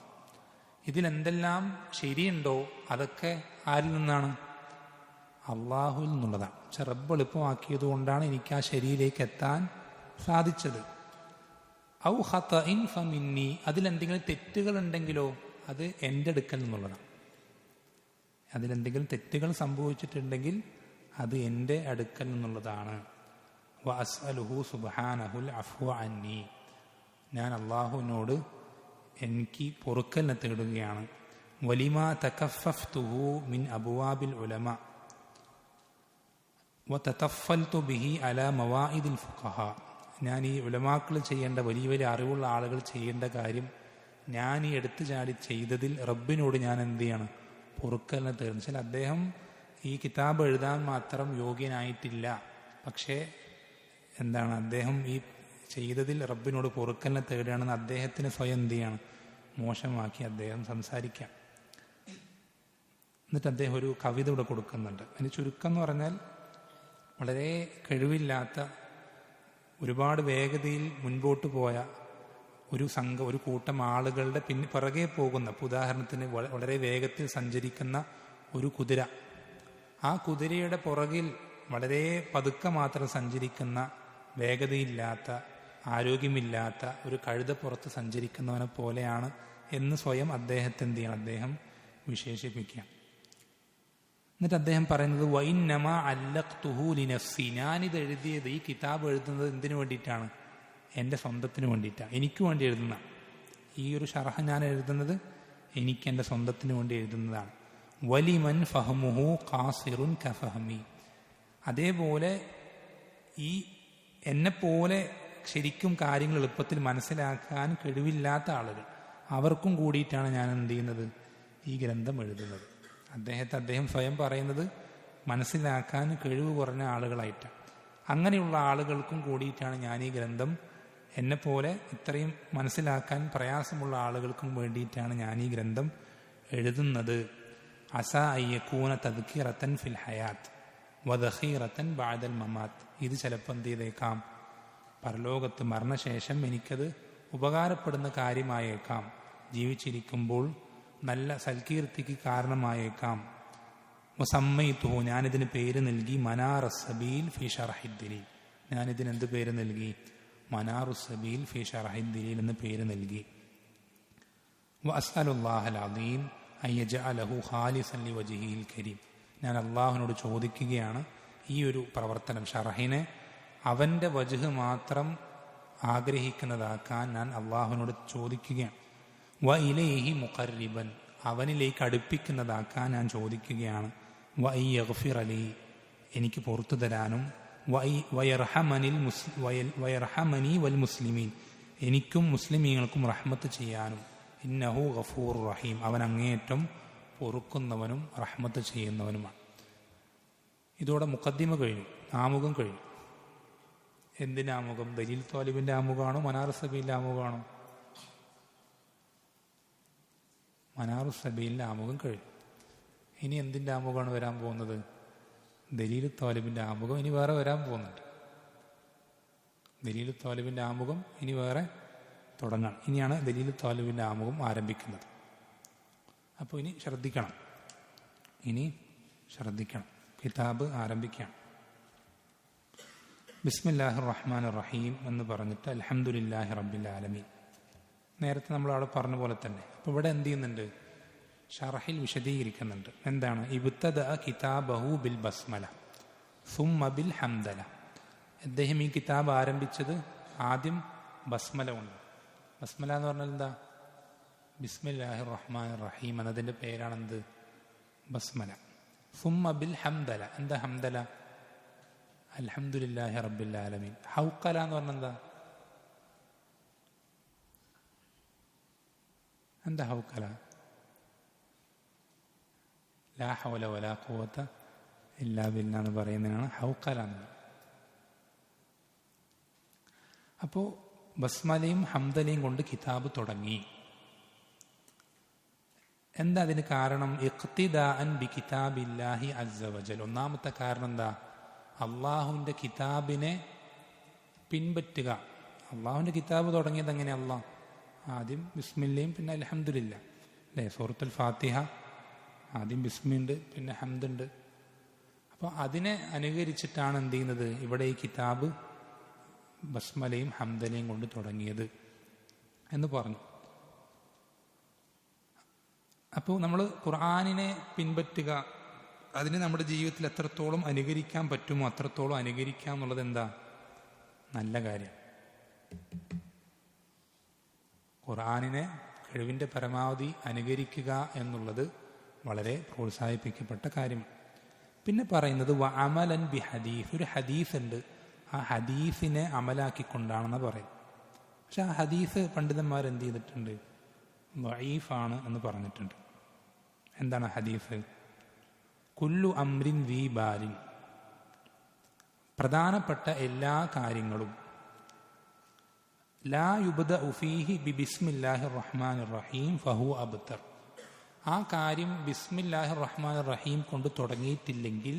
ഇതിലെന്തെല്ലാം ശരിയുണ്ടോ അതൊക്കെ ആരിൽ നിന്നാണ്? അള്ളാഹുവിൽ നിന്നുള്ളതാണ്. പക്ഷെ റബ്ബ് എളുപ്പമാക്കിയത് കൊണ്ടാണ് എനിക്ക് ആ ശരിയിലേക്ക് എത്താൻ സാധിച്ചത്. ഔ ഖതഇൻ ഫമിന്നി, അതിലെന്തെങ്കിലും തെറ്റുകൾ ഉണ്ടെങ്കിലോ അത് എൻ്റെ അടുക്കൽ നിന്നുള്ളതാണ്. അതിലെന്തെങ്കിലും തെറ്റുകൾ സംഭവിച്ചിട്ടുണ്ടെങ്കിൽ അത് എൻ്റെ അടുക്കൽ നിന്നുള്ളതാണ്. വഅസ്അലുഹു സുബ്ഹാനഹുൽ അഫ്വ അന്നി, ഞാൻ അള്ളാഹുവിനോട് എനിക്ക് പൊറുക്കലിനെ തേടുകയാണ്. വലിമാ തകഫഫ്തുഹു മിൻ അബ്വാബിൽ ഉലമ വതതഫൽതു ബിഹി അലാ മവാഇദിൽ ഫുഖഹ, ഞാൻ ഈ ഉലമാക്കൾ ചെയ്യേണ്ട, വലിയ വലിയ അറിവുള്ള ആളുകൾ ചെയ്യേണ്ട കാര്യം ഞാൻ ഈ എടുത്തു ചാടി ചെയ്തതിൽ റബ്ബിനോട് ഞാൻ എന്ത് ചെയ്യാണ്? പൊറുക്കലിനെ തേടുന്നു. വെച്ചാൽ അദ്ദേഹം ഈ കിതാബ് എഴുതാൻ മാത്രം യോഗ്യനായിട്ടില്ല. പക്ഷേ എന്താണ്, അദ്ദേഹം ഈ ചെയ്തതിൽ റബ്ബിനോട് പൊറുക്കലിനെ തേടുകയാണെന്ന് അദ്ദേഹത്തിന് സ്വയം എന്ത് ചെയ്യാണ്? മോശമാക്കി അദ്ദേഹം സംസാരിക്കാം. എന്നിട്ട് അദ്ദേഹം ഒരു കവിത ഇവിടെ കൊടുക്കുന്നുണ്ട്. അതിന് ചുരുക്കം എന്ന് പറഞ്ഞാൽ, വളരെ കഴിവില്ലാത്ത, ഒരുപാട് വേഗതയിൽ മുൻപോട്ട് പോയ ഒരു കൂട്ടം ആളുകളുടെ പിറകെ പോകുന്ന, ഉദാഹരണത്തിന് വളരെ വേഗത്തിൽ സഞ്ചരിക്കുന്ന ഒരു കുതിര, ആ കുതിരയുടെ പുറകിൽ വളരെ പതുക്കെ മാത്രം സഞ്ചരിക്കുന്ന, വേഗതയില്ലാത്ത, ആരോഗ്യമില്ലാത്ത ഒരു കഴുതപ്പുറത്ത് സഞ്ചരിക്കുന്നവനെ പോലെയാണ് എന്ന് സ്വയം അദ്ദേഹത്തെ എന്ത് ചെയ്യണം? അദ്ദേഹം വിശേഷിപ്പിക്കുക. എന്നിട്ട് അദ്ദേഹം പറയുന്നത് വഇന്നമാ അല്ലഖ്തുഹു ലിനഫ്സി, ഞാനിത് എഴുതിയത്, ഈ കിതാബ് എഴുതുന്നത് എന്തിനു വേണ്ടിയിട്ടാണ്? എൻ്റെ സ്വന്തത്തിന് വേണ്ടിയിട്ടാണ്, എനിക്ക് വേണ്ടി എഴുതുന്ന ഈ ഒരു ഷറഹ് ഞാൻ എഴുതുന്നത് എനിക്ക് എൻ്റെ സ്വന്തത്തിന് വേണ്ടി എഴുതുന്നതാണ്. വലിമൻ ഫഹ്മുഹു ഖാസിറുൻ കഫഹമി. അതേപോലെ ഈ എന്നെപ്പോലെ ശരിക്കും കാര്യങ്ങൾ എളുപ്പത്തിൽ മനസ്സിലാക്കാൻ കഴിവില്ലാത്ത ആളുകൾ, അവർക്കും കൂടിയിട്ടാണ് ഞാൻ എന്ത് ചെയ്യുന്നത്, ഈ ഗ്രന്ഥം എഴുതുന്നത്. അദ്ദേഹം സ്വയം പറയുന്നത് മനസ്സിലാക്കാൻ കഴിവ് കുറഞ്ഞ ആളുകളായിട്ടാണ്. അങ്ങനെയുള്ള ആളുകൾക്കും കൂടിയിട്ടാണ് ഞാൻ ഈ ഗ്രന്ഥം, എന്നെപ്പോലെ ഇത്രയും മനസ്സിലാക്കാൻ പ്രയാസമുള്ള ആളുകൾക്കും വേണ്ടിയിട്ടാണ് ഞാൻ ഈ ഗ്രന്ഥം എഴുതുന്നത്. അസ അയ്യക്കൂന തദ്കിറത്തൻ ഫിൽ ഹയാത്ത് വദഖീറത്തൻ ബഅദൽ മമാത്ത്. ഇത് ചിലപ്പോൾ എന്ത് ചെയ്തേക്കാം, പരലോകത്ത് മരണശേഷം എനിക്കത് ഉപകാരപ്പെടുന്ന കാര്യമായേക്കാം, ജീവിച്ചിരിക്കുമ്പോൾ നല്ല സൽകീർത്തിക്ക് കാരണമായേക്കാം. വസമ്മൈതുഹു, ഞാനിതിന് പേര് നൽകി മനാറുസ്സബീൽ ഫി ശർഹിദ് ദലീൽ. ഞാനിതിന് എന്ത് പേര് നൽകി? മനാറുസ്സബീൽ ഫി ശർഹിദ് ദലീൽ എന്ന് പേര് നൽകി. വഅസ്അലുല്ലാഹൽ അദീം അൻ യജ്അലഹു ഖാലിസൻ ലിവജ്ഹിഹിൽ കരീം. ഞാൻ അള്ളാഹുവിനോട് ചോദിക്കുകയാണ് ഈ ഒരു പ്രവർത്തനം, ഷർഹിനെ അവൻ്റെ വജ്ഹ് മാത്രം ആഗ്രഹിക്കുന്നതാക്കാൻ ഞാൻ അള്ളാഹുവിനോട് ചോദിക്കുകയാണ്. വ ഇലൈഹി മുഖർരിബൻ, അവനിലേക്ക് അടുപ്പിക്കുന്നതാക്കാൻ ഞാൻ ചോദിക്കുകയാണ്. വ യഗ്ഫിർ അലി, എനിക്ക് പുറത്തു തരാനും. വയർഹമനി വൽ മുസ്ലിമീൻ, എനിക്കും മുസ്ലിമീങ്ങൾക്കും റഹ്മത്ത് ചെയ്യാനും. ഇന്നഹു ഗഫൂർ റഹീം, അവൻ അങ്ങേയറ്റം പൊറുക്കുന്നവനും റഹ്മത്ത് ചെയ്യുന്നവനുമാണ്. ഇതോടെ മുഖദ്ദിമ കഴിഞ്ഞു, ആമുഖം കഴിഞ്ഞു. എന്തിൻ്റെ ആമുഖം? ദലീൽ ത്വാലിബിൻ്റെ ആമുഖമാണോ മനാറുസ്സബീലിൻ്റെ ആമുഖമാണോ? മനാറുസ്സബീലിൻ്റെ ആമുഖം കഴിഞ്ഞു. ഇനി എന്തിൻ്റെ ആമുഖമാണ് വരാൻ പോകുന്നത്? ദലീൽ ത്വാലിബിൻ്റെ ആമുഖം ഇനി വേറെ വരാൻ പോകുന്നുണ്ട്. ദലീൽ ത്വാലിബിൻ്റെ ആമുഖം ഇനി വേറെ തുടങ്ങണം. ഇനിയാണ് ദലീൽ ത്വാലിബിൻ്റെ ആമുഖം ആരംഭിക്കുന്നത്. അപ്പോൾ ഇനി ശ്രദ്ധിക്കണം, കിതാബ് ആരംഭിക്കണം. ബിസ്മില്ലാഹിർ റഹ്മാനിർ റഹീം എന്ന് പറഞ്ഞിട്ട് അൽഹംദുലില്ലാഹി റബ്ബിൽ ആലമീൻ. നേരത്തെ നമ്മൾ അവിടെ പറഞ്ഞ പോലെ തന്നെ. അപ്പോൾ ഇവിടെ എന്ത് ചെയ്യുന്നുണ്ട്? ഷർഹിൽ വിശദീകരിക്കുന്നുണ്ട്. എന്താണ്? ഇബ്തദഅ കിതാബഹു ബിൽ ബസ്മല സുമ്മ ബിൽ ഹംദല. അദ്ദേഹം ഈ കിതാബ് ആരംഭിച്ചത് ആദ്യം ബസ്മല കൊണ്ട്. ബസ്മല എന്ന് പറഞ്ഞാൽ എന്താ? ബിസ്മില്ലാഹിർ റഹ്മാനിർ റഹീം എന്നതിൻ്റെ പേരാണെന്ത്? ബസ്മല. സുമ്മ ബിൽ ഹംദല. എന്താ ഹംദല? അൽഹംദുലില്ലാഹി റബ്ബിൽ ആലമീൻ. ഹൗഖല എന്ന് പറഞ്ഞാൽ എന്താ ഹൗഖല? ലാ ഹൗല വലാ ഖുവത ഇല്ലാ ബില്ലാഹ് എന്ന് പറയുന്നതിനാണ് ഹൗഖല എന്ന്. അപ്പോൾ ബസ്മലയും ഹംദലയും കൊണ്ട് കിതാബ് തുടങ്ങി. എന്താ അതിന് കാരണം? ഇഖ്തിദാഅൻ ബി കിതാബില്ലാഹി അസ്സ വജൽ. ഒന്നാമത്തെ കാരണം എന്താ? അള്ളാഹുവിൻ്റെ കിതാബിനെ പിൻപറ്റുക. അള്ളാഹുവിൻ്റെ കിതാബ് തുടങ്ങിയത് എങ്ങനെ? അള്ളാഹ് ആദ്യം ബിസ്മില്ലയും പിന്നെ അൽഹംദുലില്ല അല്ലേ? സൂറത്തുൽ ഫാത്തിഹ ആദ്യം ബിസ്മിയുണ്ട്, പിന്നെ ഹംദുണ്ട്. അപ്പോൾ അതിനെ അനുകരിച്ചിട്ടാണ് എന്ത് ചെയ്യുന്നത്? ഇവിടെ ഈ കിതാബ് ബസ്മലയും ഹംദലയും കൊണ്ട് തുടങ്ങിയത് എന്ന് പറഞ്ഞു. അപ്പോൾ നമ്മൾ ഖുർആനിനെ പിൻപറ്റുക, അതിന് നമ്മുടെ ജീവിതത്തിൽ എത്രത്തോളം അനുകരിക്കാൻ പറ്റുമോ അത്രത്തോളം അനുകരിക്കുക എന്നുള്ളത് എന്താ? നല്ല കാര്യം. ഖുർആനിനെ കഴിവിൻ്റെ പരമാവധി അനുകരിക്കുക എന്നുള്ളത് വളരെ പ്രോത്സാഹിപ്പിക്കപ്പെട്ട കാര്യമാണ്. പിന്നെ പറയുന്നത് വ അമലൻ ബി ഹദീസ്. ഒരു ഹദീസ് ഉണ്ട്, ആ ഹദീസിനെ അമലാക്കിക്കൊണ്ടാണെന്ന് പറയും. പക്ഷെ ആ ഹദീസ് പണ്ഡിതന്മാർ എന്ത് ചെയ്തിട്ടുണ്ട്? ദഈഫാണ് എന്ന് പറഞ്ഞിട്ടുണ്ട്. എന്താണ് ഹദീസ്? കുല്ലു അംരിൻ ദീ ബാലിൻ, പ്രധാനപ്പെട്ട എല്ലാ കാര്യങ്ങളും ലാ യുബ്ദഉ ഫീഹി ബി ബിസ്മില്ലാഹിർ റഹ്മാനിർ റഹീം ഫഹുവ അബ്തർ. ആ കാര്യം ബിസ്മില്ലാഹിർ റഹ്മാനിർ റഹീം കൊണ്ട് തുടങ്ങിയിട്ടില്ലെങ്കിൽ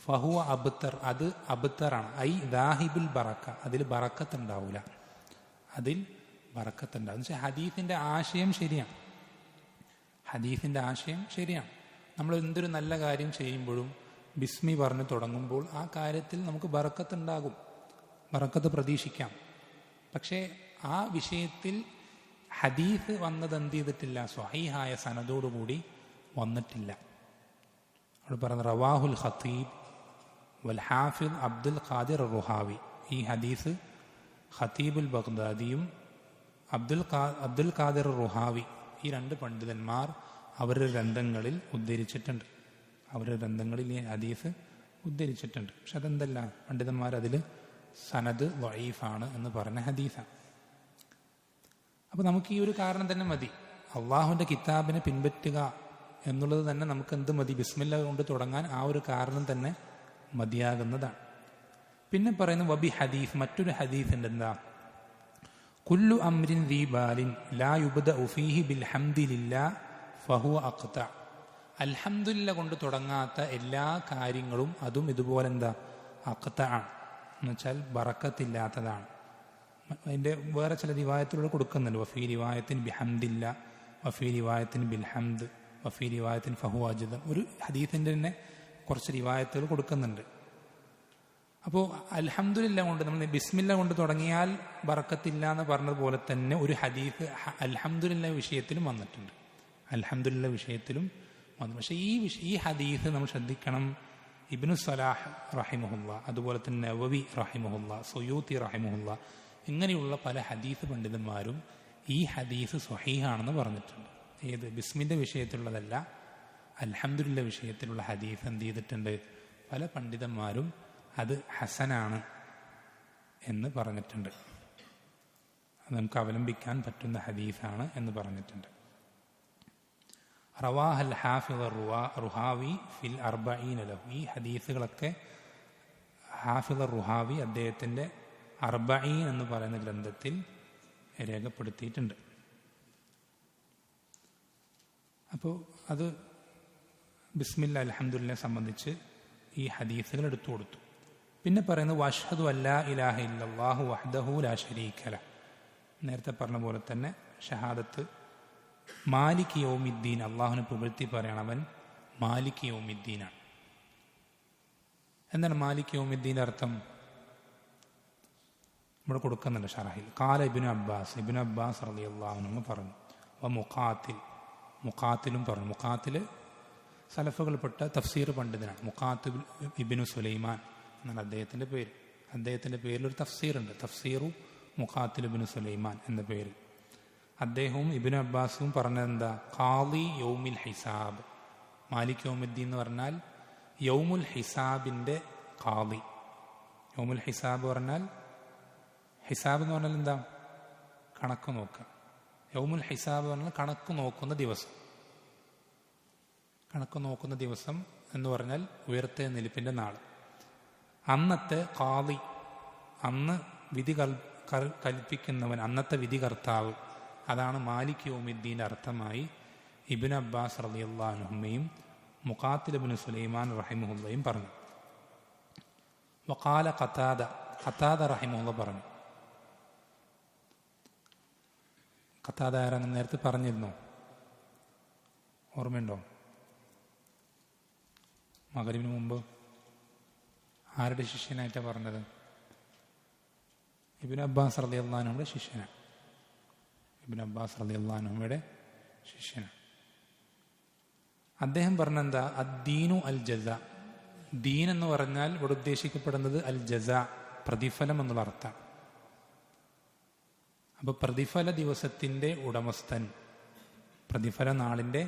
ഫഹുവ അബ്തർ, അത് അബ്തറാണ്. ഐ ദാഹിബുൽ ബറക്ക, അതിൽ ബറക്കത്തുണ്ടാവില്ല, അതിൽ ബറക്കത്തുണ്ടാവും. പക്ഷേ ഹദീസിൻ്റെ ആശയം ശരിയാണ്, ഹദീസിൻ്റെ ആശയം ശരിയാണ്. നമ്മൾ എന്തൊരു നല്ല കാര്യം ചെയ്യുമ്പോഴും ബിസ്മി പറഞ്ഞ് തുടങ്ങുമ്പോൾ ആ കാര്യത്തിൽ നമുക്ക് ബറക്കത്തുണ്ടാകും, ബറക്കത്ത് പ്രതീക്ഷിക്കാം. പക്ഷേ ആ വിഷയത്തിൽ ഹദീസ് വന്നത് എന്ത് ചെയ്തിട്ടില്ല? സ്വഹീഹായ സനദോടുകൂടി വന്നിട്ടില്ല. അവിടെ പറഞ്ഞ റവാഹുൽ ഖത്തീബ് വൽ ഹാഫിദ് അബ്ദുൽ ഖാദിർ റുഹാവി. ഈ ഹദീസ് ഖത്തീബുൽ ബഗ്ദാദിയും അബ്ദുൽ ഖാദിർ റുഹാവി, ഈ രണ്ട് പണ്ഡിതന്മാർ അവരുടെ ഗ്രന്ഥങ്ങളിൽ ഉദ്ധരിച്ചിട്ടുണ്ട്. അവരുടെ ഗ്രന്ഥങ്ങളിൽ ഈ ഹദീസ് ഉദ്ധരിച്ചിട്ടുണ്ട്. പക്ഷെ അതെന്തല്ല, പണ്ഡിതന്മാർ അതിൽ സനദ് വഈഫാണ് എന്ന് പറഞ്ഞ ഹദീസാണ്. അപ്പോൾ നമുക്ക് ഈ ഒരു കാരണം തന്നെ മതി. അള്ളാഹുവിൻ്റെ കിതാബിനെ പിൻപറ്റുക എന്നുള്ളത് തന്നെ നമുക്ക് എന്ത് മതി? ബിസ്മില്ല കൊണ്ട് തുടങ്ങാൻ ആ ഒരു കാരണം തന്നെ മതിയാകുന്നതാണ്. പിന്നെ പറയുന്ന വബി ഹദീസ്, മറ്റൊരു ഹദീസ് ഉണ്ട്. എന്താ? കുല്ലു അംരിൻ ദീ ബാലിൻ ലാ യുബ്ദഉ ഫീഹി ബിൽഹംദിലില്ലാ ഫഹുവ അഖ്ത. അൽഹംദുലില്ലാ കൊണ്ട് തുടങ്ങാത്ത എല്ലാ കാര്യങ്ങളും അതും ഇതുപോലെ എന്താ? അഖ്ത ആണ്. എന്നുവെച്ചാൽ ബറക്കത്തില്ലാത്തതാണ്. അതിൻ്റെ വേറെ ചില റിവായത്തിലൂടെ കൊടുക്കുന്നുണ്ട്. വഫീ റിവായത്തിൻ ബിഹംദില്ല, വഫീ റിവായത്തിൻ ബിൽഹംദ്, വഫീ റിവായത്തിൻ ഫഹു അജ്ദം. ഒരു ഹദീസിൻ്റെ തന്നെ കുറച്ച് റിവായത്തുകൾ കൊടുക്കുന്നുണ്ട്. അപ്പോൾ അൽഹംദുലില്ലാ കൊണ്ട്, നമ്മൾ ബിസ്മില്ല കൊണ്ട് തുടങ്ങിയാൽ ബറക്കത്തില്ല എന്ന് പറഞ്ഞതുപോലെ തന്നെ ഒരു ഹദീസ് അൽഹംദുലില്ലാ വിഷയത്തിലും വന്നിട്ടുണ്ട്. അൽഹംദുലില്ലാ വിഷയത്തിലും വന്നു. പക്ഷേ ഈ ഹദീസ് നമ്മൾ ശ്രദ്ധിക്കണം. ഇബ്നു സലാഹ് റഹിമഹുല്ല, അതുപോലെ തന്നെ നവവി റഹിമഹുല്ല, സുയൂത്തി റഹിമഹുല്ല, ഇങ്ങനെയുള്ള പല ഹദീസ് പണ്ഡിതന്മാരും ഈ ഹദീസ് സ്വഹീഹാണെന്ന് പറഞ്ഞിട്ടുണ്ട്. ഏത്? ബിസ്മിൻ്റെ വിഷയത്തിലുള്ളതല്ല, അൽഹംദുലില്ലാ വിഷയത്തിലുള്ള ഹദീസ് എന്ത് ചെയ്തിട്ടുണ്ട്? പല പണ്ഡിതന്മാരും അത് ഹസനാണ് എന്ന് പറഞ്ഞിട്ടുണ്ട്. അത് നമുക്ക് അവലംബിക്കാൻ പറ്റുന്ന ഹദീസാണ് എന്ന് പറഞ്ഞിട്ടുണ്ട്. റവാഹൽ ഹാഫിദ് റുഹാവി ഫിൽ അർബഈന ലഹു. ഈ ഹദീസുകളൊക്കെ ഹാഫിദ് റുഹാവി അദ്ദേഹത്തിൻ്റെ അർബഈൻ എന്ന് പറയുന്ന ഗ്രന്ഥത്തിൽ രേഖപ്പെടുത്തിയിട്ടുണ്ട്. അപ്പോൾ അത് ബിസ്മില്ലാ അൽഹംദുലില്ലാ സംബന്ധിച്ച് ഈ ഹദീസുകൾ എടുത്തു കൊടുത്തു. പിന്നെ പറയുന്നത് വഅശ്ഹദു അല്ലാ ഇലാഹ ഇല്ലല്ലാഹു വഹ്ദഹു ലാ ശരീക ലഹ്. നേരത്തെ പറഞ്ഞ പോലെ തന്നെ ഷഹാദത്ത് മാലിക് യൗമിദ്ദീൻ, അള്ളാഹുവിനെ പുകഴ്ത്തി പറയണം, അവൻ മാലിക് യൗമിദ്ദീനാണ്. എന്താണ് മാലിക് യൗമിദ്ദീൻ്റെ അർത്ഥം? ഇവിടെ കൊടുക്കുന്നുണ്ട് ഷറഹിൽ. ഖാല ഇബ്നു അബ്ബാസ് റളിയല്ലാഹു അൻഹു പറഞ്ഞു. മുഖാത്തിലും പറഞ്ഞു. മുഖാത്തിൽ സലഫുകൾപ്പെട്ട തഫ്സീർ പണ്ഡിതനാണ്. മുഖാത്തിൽ ഇബ്നു സുലൈമാൻ എന്നാണ് അദ്ദേഹത്തിൻ്റെ പേര്. അദ്ദേഹത്തിൻ്റെ പേരിലൊരു തഫ്സീറുണ്ട്, തഫ്സീറു മുഖാത്തിൽ ഇബ്നു സുലൈമാൻ എന്ന പേരിൽ. അദ്ദേഹവും ഇബ്നു അബ്ബാസും പറഞ്ഞതെന്താ? ഖാളി യൗമിൽ ഹിസാബ്. മാലിക് യൗമുദ്ദീൻ എന്ന് പറഞ്ഞാൽ യൗമുൽ ഹിസാബിൻ്റെ ഖാളി. യൗമുൽ ഹിസാബ് പറഞ്ഞാൽ, ഹിസാബ് എന്ന് പറഞ്ഞാൽ എന്താ? കണക്ക് നോക്കുക. യൗമുൽ ഹിസാബ് പറഞ്ഞാൽ കണക്ക് നോക്കുന്ന ദിവസം. കണക്ക് നോക്കുന്ന ദിവസം എന്ന് പറഞ്ഞാൽ ഉയർത്തെഴുന്നേൽപ്പിൻ്റെ നാൾ. അന്നത്തെ ഖാളി, അന്ന് വിധി കൽപ്പിക്കുന്നവൻ, അന്നത്തെ വിധി കർത്താവ്, അതാണ് മാലിക് യൗമുദ്ദീൻ്റെ അർത്ഥമായി ഇബ്നു അബ്ബാസ് റളിയല്ലാഹു അൻഹുമയും മുഖാത്തിൽ ഇബ്നു സുലൈമാൻ റഹിമഹുല്ലയും പറഞ്ഞു. വഖാല ഖതാദ റഹിമഹുല്ല പറഞ്ഞു. ഖതാദ ആരാണെന്ന് നേരത്തെ പറഞ്ഞിരുന്നോ? ഓർമ്മയുണ്ടോ? മഗ്‌രിബിന് മുമ്പ് ആരുടെ ശിഷ്യനായിട്ടാണ് പറഞ്ഞത്? ഇബ്നു അബ്ബാസ് റളിയല്ലാഹു അൻഹുവിന്റെ ശിഷ്യനാണ്. ഇബ്നു അബ്ബാസ് റളിയല്ലാഹു അൻഹുവിന്റെ ശിഷ്യനാണ്. അദ്ദേഹം പറഞ്ഞെന്താ? അദ്ദീനു അൽ ജസ. ദീൻ എന്ന് പറഞ്ഞാൽ ഇവിടെ ഉദ്ദേശിക്കപ്പെടുന്നത് അൽ ജസ, പ്രതിഫലം എന്നുള്ള അർത്ഥം. അപ്പൊ പ്രതിഫല ദിവസത്തിന്റെ ഉടമസ്ഥൻ, പ്രതിഫല നാളിന്റെ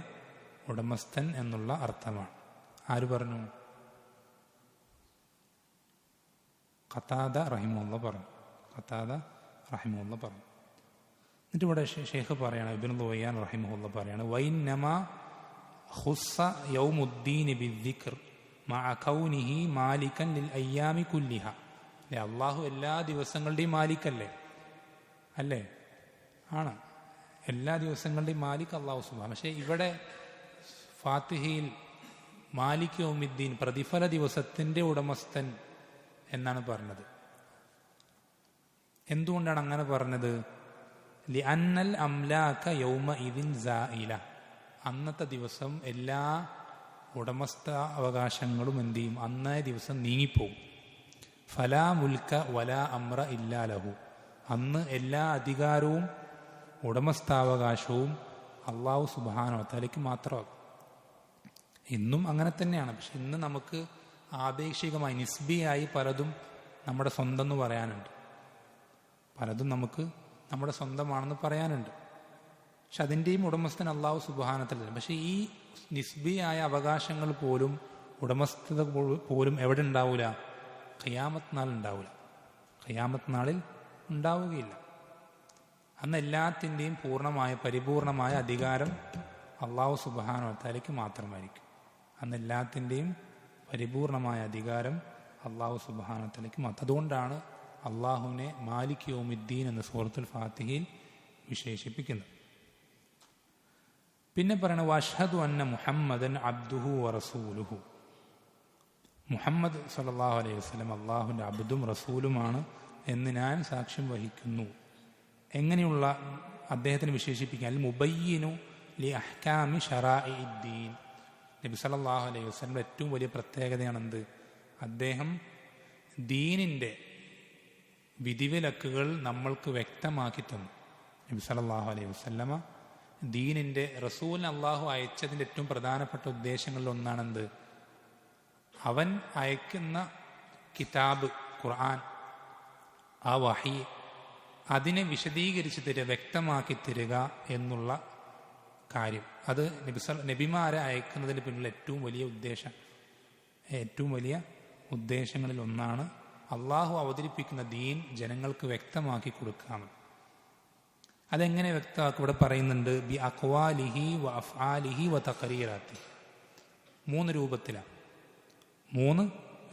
ഉടമസ്ഥൻ എന്നുള്ള അർത്ഥമാണ്. ആര് പറഞ്ഞു? ഖതാദ റഹിമഹുല്ലാ പറഞ്ഞു. ഖതാദ റഹിമഹുല്ലാ പറഞ്ഞു. എന്നിട്ട് ഇവിടെ ഷെയ്ഖ് പറയാണ്, ഇബ്നു ളുവയ്യാൻ റഹിമഹുല്ലാ പറയാണ്, വൈന്നമാ ഖുസ്സ യൗമുദ്ദീൻ ബിദ്ദിക്ർ മഅ കൗനിഹി മാലികൻ ലിൽ അയ്യാമി കുല്ലിഹ. അല്ലാഹു എല്ലാ ദിവസങ്ങളുടെയും മാലിക്കല്ലേ? അല്ലേ? ആണ്. എല്ലാ ദിവസങ്ങളുടെയും മാലിക് അല്ലാഹു സുബ്ഹാനഹു. പക്ഷേ ഇവിടെ ഫാത്തിഹയിൽ മാലിക് യൗമുദ്ദീൻ, പ്രതിഫല ദിവസത്തിന്റെ ഉടമസ്ഥൻ എന്നാണ് പറഞ്ഞത്. എന്തുകൊണ്ടാണ് അങ്ങനെ പറഞ്ഞത്? ലിഅന്നൽ അംലാക യൗമഇദിൻ സായില. അന്നത്തെ ദിവസം എല്ലാ ഉടമസ്ഥ അവകാശങ്ങളും എന്ത് ചെയ്യും? അന്നേ ദിവസം നീങ്ങിപ്പോവും. ഫലാ മുൽക വലാ അമ്ര ഇല്ലാ ലഹു. അന്ന് എല്ലാ അധികാരവും ഉടമസ്ഥാവകാശവും അല്ലാഹു സുബ്ഹാനഹു വ തആലയ്ക്ക് മാത്രമാകും. ഇന്നും അങ്ങനെ തന്നെയാണ്. പക്ഷെ ഇന്ന് നമുക്ക് ആപേക്ഷികമായി നിസ്ബിയായി പലതും നമ്മുടെ സ്വന്തം എന്ന് പറയാനുണ്ട്. പലതും നമുക്ക് നമ്മുടെ സ്വന്തമാണെന്ന് പറയാനുണ്ട്. പക്ഷെ അതിൻ്റെയും ഉടമസ്ഥൻ അള്ളാഹു സുബ്ഹാനഹു. പക്ഷെ ഈ നിസ്ബിയായ അവകാശങ്ങൾ പോലും ഉടമസ്ഥത പോലും എവിടെ ഉണ്ടാവൂല? ഖിയാമത്ത് നാൾ ഉണ്ടാവില്ല. ഖിയാമത്ത് നാളിൽ ഉണ്ടാവുകയില്ല. അന്ന് എല്ലാത്തിൻ്റെയും പരിപൂർണമായ അധികാരം അള്ളാഹു സുബ്ഹാനഹു വതആലയ്ക്ക് മാത്രമായിരിക്കും. അന്ന് എല്ലാത്തിൻ്റെയും പരിപൂർണമായ അധികാരം അള്ളാഹു സുബ്ഹാനഹു വതആലയ്ക്ക് മാത്രം. അതുകൊണ്ടാണ് അള്ളാഹുവിനെ മാലിക് യൗമിദ്ദീൻ എന്ന സൂറത്തുൽ ഫാത്തിഹയിൽ വിശേഷിപ്പിക്കുന്നത്. പിന്നെ പറയണ വഅശ്ഹദു അന്ന മുഹമ്മദൻ അബ്ദുഹു വറസൂലുഹു. മുഹമ്മദ് സല്ലല്ലാഹു അലൈഹി വസല്ലം അള്ളാഹുവിൻ്റെ അബ്ദും റസൂലുമാണ് എന്ന് ഞാൻ സാക്ഷ്യം വഹിക്കുന്നു. എങ്ങനെയുള്ള അദ്ദേഹത്തിന് വിശേഷിപ്പിക്കാൻ അൽ മുബയ്യിനു ലി അഹ്കാമി ശറാഇദ്ദീൻ. നബി സല്ലല്ലാഹു അലൈഹി വസല്ലം ഏറ്റവും വലിയ പ്രത്യേകതയാണെന്ത്? അദ്ദേഹം ദീനിൻ്റെ വിധിവിലക്കുകൾ നമ്മൾക്ക് വ്യക്തമാക്കി തന്നു. നബി സല്ലല്ലാഹു അലൈഹി വസല്ലമ ദീനിൻ്റെ റസൂലിനെ അള്ളാഹു അയച്ചതിൻ്റെ ഏറ്റവും പ്രധാനപ്പെട്ട ഉദ്ദേശങ്ങളിൽ ഒന്നാണെന്ത്? അവൻ അയക്കുന്ന കിതാബ് ഖുർആൻ, ആ വഹി, അതിനെ വ്യക്തമാക്കി തരിക എന്നുള്ള കാര്യം. അത് നബിമാരെ അയക്കുന്നതിന് പിന്നിൽ ഏറ്റവും വലിയ ഉദ്ദേശങ്ങളിൽ ഒന്നാണ് അള്ളാഹു അവതരിപ്പിക്കുന്ന ദീൻ ജനങ്ങൾക്ക് വ്യക്തമാക്കി കൊടുക്കാമെന്ന്. അതെങ്ങനെ വ്യക്തമാക്കി ഇവിടെ പറയുന്നുണ്ട്? ബി അഖ്വാലിഹി വ അഫ്ആലിഹി വ തഖരീറാത്തിഹി. 3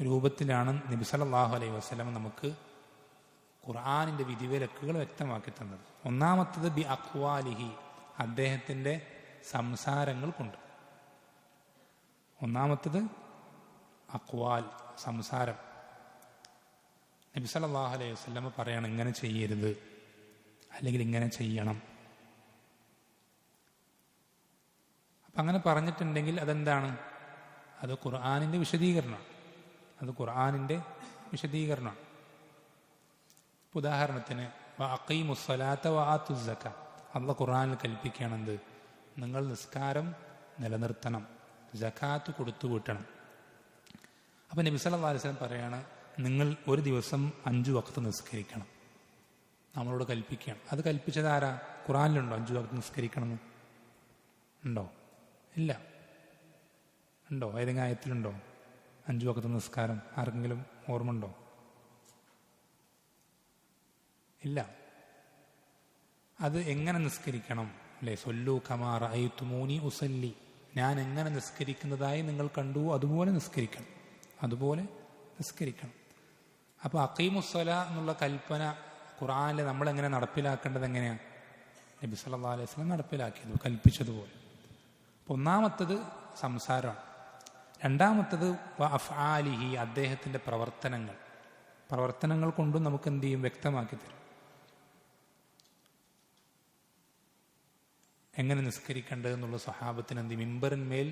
രൂപത്തിലാണ് നബി സല്ലല്ലാഹു അലൈഹി വസല്ലം നമുക്ക് ഖുർആനിൻ്റെ വിധിവിലക്കുകൾ വ്യക്തമാക്കി തന്നത്. ഒന്നാമത്തത് ബി അഖ്വാലിഹി, അദ്ദേഹത്തിൻ്റെ സംസാരങ്ങൾ കൊണ്ട്. ഒന്നാമത്തത് അഖ്വാൽ, സംസാരം. നബി സല്ലല്ലാഹു അലൈഹി വസല്ലം പറയണം ഇങ്ങനെ ചെയ്യരുത്, അല്ലെങ്കിൽ ഇങ്ങനെ ചെയ്യണം. അപ്പം അങ്ങനെ പറഞ്ഞിട്ടുണ്ടെങ്കിൽ അതെന്താണ്? അത് ഖുർആനിൻ്റെ വിശദീകരണമാണ്. ഉദാഹരണത്തിന് വഅഖീമുസ്സലാത്ത വആത്തുസ് സക്കാ, അല്ലാഹു ഖുർആനിൽ കൽപ്പിക്കുകയാണെന്ത്? നിങ്ങൾ നിസ്കാരം നിലനിർത്തണം, സക്കാത്ത് കൊടുത്തു വീട്ടണം. അപ്പം നബി സല്ലല്ലാഹു അലൈഹി വസല്ലം പറയാണ് നിങ്ങൾ ഒരു ദിവസം 5 വഖ്ത് നിസ്കരിക്കണം. നമ്മളോട് കൽപ്പിക്കുകയാണ്. അത് കൽപ്പിച്ചത് ആരാ? ഖുർആനിലുണ്ടോ 5 വഖ്ത് നിസ്കരിക്കണമെന്ന്? ഉണ്ടോ? ഇല്ല. ഉണ്ടോ? ഏതെങ്കിലും ആയത്തിലുണ്ടോ 5 വഖ്ത് നിസ്കാരം? ആർക്കെങ്കിലും ഓർമ്മ ഉണ്ടോ? ഇല്ല. അത് എങ്ങനെ നിസ്കരിക്കണം? അല്ലേ? സൊല്ലു കമാ റഅയ്തുമൂനി ഉസല്ലി, ഞാൻ എങ്ങനെ നിസ്കരിക്കുന്നതായി നിങ്ങൾ കണ്ടു അതുപോലെ നിസ്കരിക്കണം. അപ്പോൾ അഖീമുസ്സല എന്നുള്ള കൽപ്പന ഖുർആനിൽ നമ്മളെങ്ങനെ നടപ്പിലാക്കേണ്ടത്? എങ്ങനെയാണ്? നബി സല്ലല്ലാഹു അലൈഹി വസല്ലം നടപ്പിലാക്കിയത് കൽപ്പിച്ചതുപോലെ. അപ്പോൾ ഒന്നാമത്തത് സംസാരമാണ്. രണ്ടാമത്തത് അഫ്ആലിഹി, അദ്ദേഹത്തിൻ്റെ പ്രവർത്തനങ്ങൾ കൊണ്ടും നമുക്ക് എന്ത് ചെയ്യും? വ്യക്തമാക്കി തരും. എങ്ങനെ നിസ്കരിക്കേണ്ടത് എന്നുള്ള സ്വഹാബത്തിന് എന്ത് മിമ്പറിന്മേൽ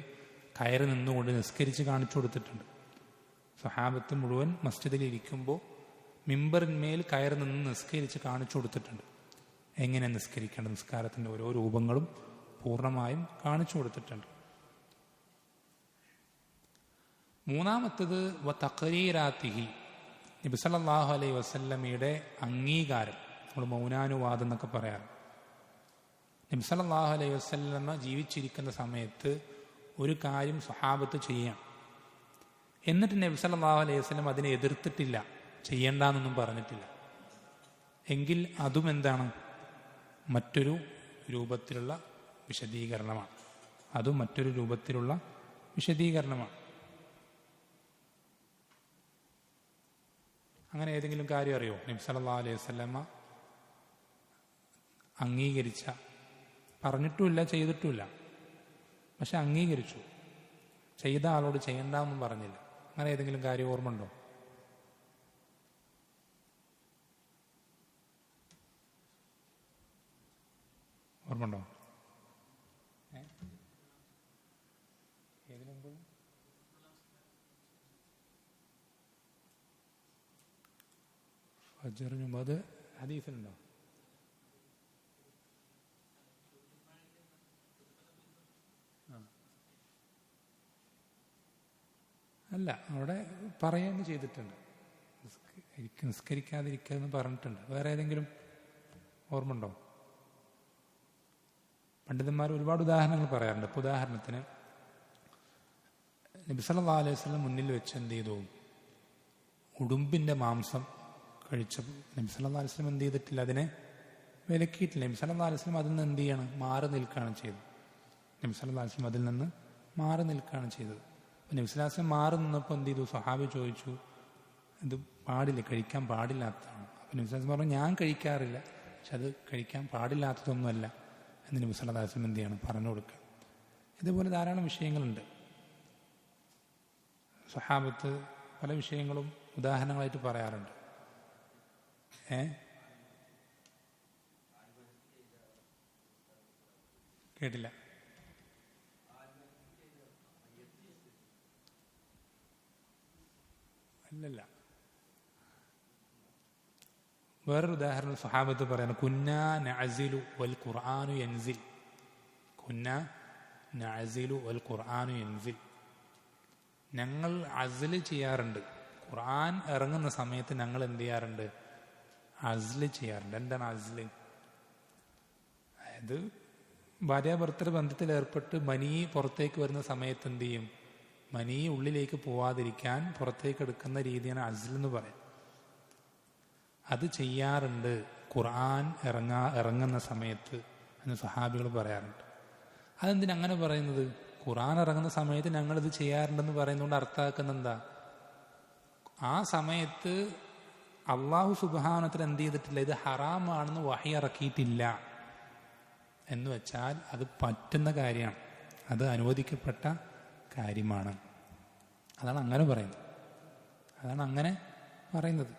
കയറി നിന്നുകൊണ്ട് നിസ്കരിച്ച് കാണിച്ചു കൊടുത്തിട്ടുണ്ട്. സ്വഹാബത്ത് മുഴുവൻ മസ്ജിദിൽ ഇരിക്കുമ്പോൾ മിമ്പറിന്മേൽ കയറി നിന്ന് നിസ്കരിച്ച് കാണിച്ചു കൊടുത്തിട്ടുണ്ട്. എങ്ങനെ നിസ്കരിക്കേണ്ടത്, നിസ്കാരത്തിൻ്റെ ഓരോ രൂപങ്ങളും പൂർണ്ണമായും കാണിച്ചു കൊടുത്തിട്ടുണ്ട്. മൂന്നാമത്തത് തഖരീറാത്തിഹി, നബി സല്ലല്ലാഹു അലൈഹി വസല്ലമയുടെ അംഗീകാരം. നമ്മൾ മൗനാനുവാദം എന്നൊക്കെ പറയാറ്. നബി സല്ലല്ലാഹു അലൈഹി വസല്ലമ ജീവിച്ചിരിക്കുന്ന സമയത്ത് ഒരു കാര്യം സ്വഹാബത്ത് ചെയ്യാം, എന്നിട്ട് നബി സല്ലല്ലാഹു അലൈഹി വസല്ലം അതിനെ എതിർത്തിട്ടില്ല, ചെയ്യണ്ടെന്നൊന്നും പറഞ്ഞിട്ടില്ല, എങ്കിൽ അതും എന്താണ്? മറ്റൊരു രൂപത്തിലുള്ള വിശദീകരണമാണ്. അങ്ങനെ ഏതെങ്കിലും കാര്യം അറിയോ നബി സല്ലല്ലാഹു അലൈഹി വസല്ലമ അംഗീകരിച്ച, പറഞ്ഞിട്ടുമില്ല ചെയ്തിട്ടുമില്ല, പക്ഷെ അംഗീകരിച്ചു, ചെയ്ത ആളോട് ചെയ്യണ്ടെന്നും പറഞ്ഞില്ല? അങ്ങനെ ഏതെങ്കിലും കാര്യം ഓർമ്മ ഉണ്ടോ? ഫജ്റിന് മുമ്പ്, അത് ഹദീസിലുണ്ടോ? അല്ല, അവിടെ പറയുകയും ചെയ്തിട്ടുണ്ട്, നിസ്കരിക്കാതിരിക്കുക എന്ന് പറഞ്ഞിട്ടുണ്ട്. വേറെ ഏതെങ്കിലും ഓർമ്മ ഉണ്ടോ? പണ്ഡിതന്മാർ ഒരുപാട് ഉദാഹരണങ്ങൾ പറയാറുണ്ട്. ഇപ്പോൾ ഉദാഹരണത്തിന് നബി സല്ലല്ലാഹു അലൈഹി വസല്ലം മുന്നിൽ വെച്ച് എന്ത് ചെയ്തു? ഉടുമ്പിൻ്റെ മാംസം കഴിച്ചപ്പോൾ നബി സല്ലല്ലാഹു അലൈഹി വസല്ലം എന്ത് ചെയ്തിട്ടില്ല? അതിനെ വിലക്കിയിട്ടില്ല. നബി സല്ലല്ലാഹു അലൈഹി വസല്ലം അതിൽ നിന്ന് എന്ത് ചെയ്യണം? മാറി നിൽക്കുകയാണ് ചെയ്തത്. നബി സല്ലല്ലാഹു അലൈഹി വസല്ലം അതിൽ നിന്ന് മാറി നിൽക്കുകയാണ് ചെയ്തത്. അപ്പോൾ നബി സല്ലല്ലാഹു അലൈഹി വസല്ലം മാറി നിന്നപ്പോൾ എന്ത് ചെയ്തു? സ്വഹാബി ചോദിച്ചു, ഇത് പാടില്ല, കഴിക്കാൻ പാടില്ലാത്തതാണ്. അപ്പോൾ നബി സല്ലല്ലാഹു അലൈഹി വസല്ലം പറഞ്ഞു, ഞാൻ കഴിക്കാറില്ല, പക്ഷെ അത് കഴിക്കാൻ പാടില്ലാത്തതൊന്നുമല്ല എന്ന് നബി സല്ലല്ലാഹു അലൈഹി വസല്ലം എന്ത് ചെയ്യണം? പറഞ്ഞു കൊടുക്കുക. ഇതുപോലെ ധാരാളം വിഷയങ്ങളുണ്ട്. സ്വഹാബത്ത് പല വിഷയങ്ങളും ഉദാഹരണങ്ങളായിട്ട് പറയാറുണ്ട്. കേട്ടില്ല. അല്ലല്ല, വേറൊരു ഉദാഹരണം സ്വഹാബത്ത് പറയാണ്, കുന്നാ നഅസിലു വൽ ഖുർആനു യൻസിൽ. കുന്നാ നഅസിലു വൽ ഖുർആനു യൻസിൽ. ഞങ്ങൾ അസ്ല് ചെയ്യാറുണ്ട്, ഖുർആൻ ഇറങ്ങുന്ന സമയത്ത് ഞങ്ങൾ എന്ത് ചെയ്യാറുണ്ട്? അസ്ല് ചെയ്യാറുണ്ട്. എന്താണ് അസ്ല്? അതായത് ഭാര്യാഭർത്തൃ ബന്ധത്തിൽ ഏർപ്പെട്ട് മനി പുറത്തേക്ക് വരുന്ന സമയത്ത് എന്ത് ചെയ്യും? മനി ഉള്ളിലേക്ക് പോവാതിരിക്കാൻ പുറത്തേക്ക് എടുക്കുന്ന രീതിയാണ് അസ്ൽ എന്ന് പറയുന്നത്. അത് ചെയ്യാറുണ്ട് ഖുർആൻ ഇറങ്ങുന്ന സമയത്ത് എന്ന് സഹാബികൾ പറയാറുണ്ട്. അതെന്തിനങ്ങനെ പറയുന്നത്? ഖുർആൻ ഇറങ്ങുന്ന സമയത്ത് ഞങ്ങളിത് ചെയ്യാറുണ്ടെന്ന് പറയുന്നതുകൊണ്ട് അർത്ഥമാക്കുന്ന എന്താ? ആ സമയത്ത് അള്ളാഹു സുബ്ഹാനഹു എന്ത് ചെയ്തിട്ടില്ല? ഇത് ഹറാമാണെന്ന് വഹി ഇറക്കിയിട്ടില്ല എന്ന് വെച്ചാൽ അത് പറ്റുന്ന കാര്യമാണ്, അത് അനുവദിക്കപ്പെട്ട കാര്യമാണ്. അതാണ് അങ്ങനെ പറയുന്നത്.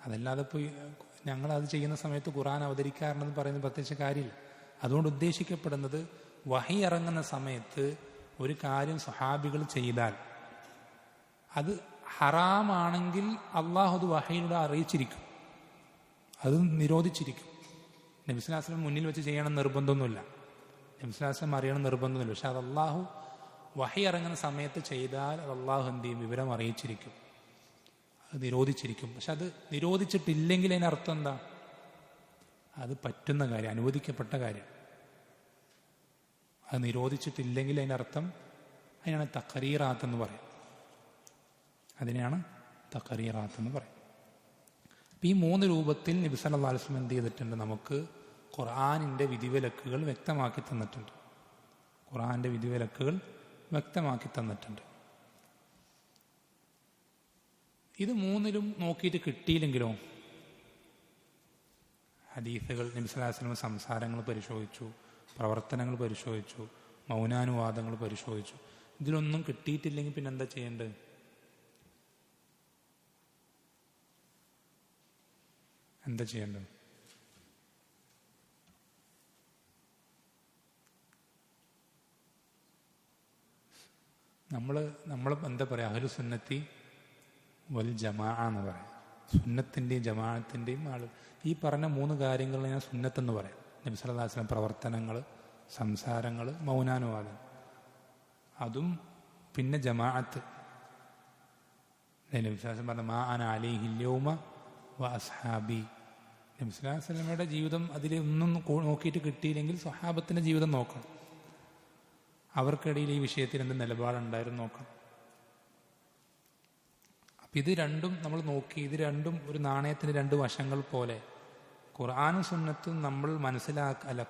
അതല്ലാതെ ഇപ്പോൾ ഞങ്ങളത് ചെയ്യുന്ന സമയത്ത് ഖുർആൻ അവതരിക്കാറുണ്ടെന്ന് പറയുന്നത് പ്രത്യേകിച്ച് കാര്യമില്ല. അതുകൊണ്ട് ഉദ്ദേശിക്കപ്പെടുന്നത് വഹി ഇറങ്ങുന്ന സമയത്ത് ഒരു കാര്യം സ്വഹാബികൾ ചെയ്താൽ അത് ഹറാമാണെങ്കിൽ അള്ളാഹു അത് വഹയിലൂടെ അറിയിച്ചിരിക്കും, അത് നിരോധിച്ചിരിക്കും. നബി സല്ലല്ലാഹു അലൈഹി വസല്ലം മുന്നിൽ വെച്ച് ചെയ്യണം നിർബന്ധമൊന്നുമില്ല, നബി സല്ലല്ലാഹു അലൈഹി വസല്ലം അറിയണം നിർബന്ധമൊന്നുമില്ല. പക്ഷെ അത് അള്ളാഹു വഹി ഇറങ്ങുന്ന സമയത്ത് ചെയ്താൽ അത് അള്ളാഹു എന്ത് ചെയ്യും? വിവരം അറിയിച്ചിരിക്കും, അത് നിരോധിച്ചിരിക്കും. പക്ഷെ അത് നിരോധിച്ചിട്ടില്ലെങ്കിൽ അതിനർത്ഥം എന്താ? അത് പറ്റുന്ന കാര്യം, അനുവദിക്കപ്പെട്ട കാര്യം. അത് നിരോധിച്ചിട്ടില്ലെങ്കിൽ അതിനർത്ഥം അതിനാണ് തഖരീറാത്ത് എന്ന് പറയും. അതിനെയാണ് തഖരീറാത്ത് എന്ന് പറയും. അപ്പം ഈ 3 രൂപത്തിൽ നബി സല്ലല്ലാഹു അലൈഹി വസല്ലം എന്ത് ചെയ്തിട്ടുണ്ട്? നമുക്ക് ഖുർആനിൻ്റെ വിധിവിലക്കുകൾ വ്യക്തമാക്കി തന്നിട്ടുണ്ട്. ഖുർആനിൻ്റെ വിധിവിലക്കുകൾ വ്യക്തമാക്കി തന്നിട്ടുണ്ട്. ഇത് 3ലും നോക്കിയിട്ട് കിട്ടിയില്ലെങ്കിലോ? ഹദീസുകൾ, നബി സല്ലല്ലാഹു അലൈഹി വസല്ലം സംസാരങ്ങൾ പരിശോധിച്ചു, പ്രവർത്തനങ്ങൾ പരിശോധിച്ചു, മൗനാനുവാദങ്ങൾ പരിശോധിച്ചു. ഇതിലൊന്നും കിട്ടിയിട്ടില്ലെങ്കിൽ പിന്നെ എന്താ ചെയ്യേണ്ടത്? നമ്മൾ എന്താ പറയുക? അഹ്ലു സുന്നത്തി വൽ ജമാഅ എന്ന് പറയാം. സുന്നത്തിൻ്റെയും ജമാഅത്തിൻ്റെയും ആളുകൾ. ഈ പറഞ്ഞ 3 കാര്യങ്ങൾ ഞാൻ സുന്നത്തെന്ന് പറയാം. നബി സല്ലല്ലാഹു അലൈഹി വസല്ലം പ്രവർത്തനങ്ങൾ, സംസാരങ്ങൾ, മൗനാനുവാദം, അതും പിന്നെ ജമാഅത്ത്. നബി സല്ലല്ലാഹു അലൈഹി വസല്ലം പറഞ്ഞ മാ അന അലൈഹിൽ യൗമ വ അസ്ഹാബി. നബി സല്ലല്ലാഹു അലൈഹി വസല്ലമയുടെ ജീവിതം അതിലൊന്നും നോക്കിയിട്ട് കിട്ടിയില്ലെങ്കിൽ സ്വഹാബത്തിൻ്റെ ജീവിതം നോക്കണം. അവർക്കിടയിൽ ഈ വിഷയത്തിൽ എന്ത് നിലപാടുണ്ടായിരുന്നു നോക്കണം. അപ്പം ഇത് രണ്ടും നമ്മൾ നോക്കി, ഇത് രണ്ടും ഒരു നാണയത്തിൻ്റെ 2 വശങ്ങൾ പോലെ. ഖുർആനും സുന്നത്തും നമ്മൾ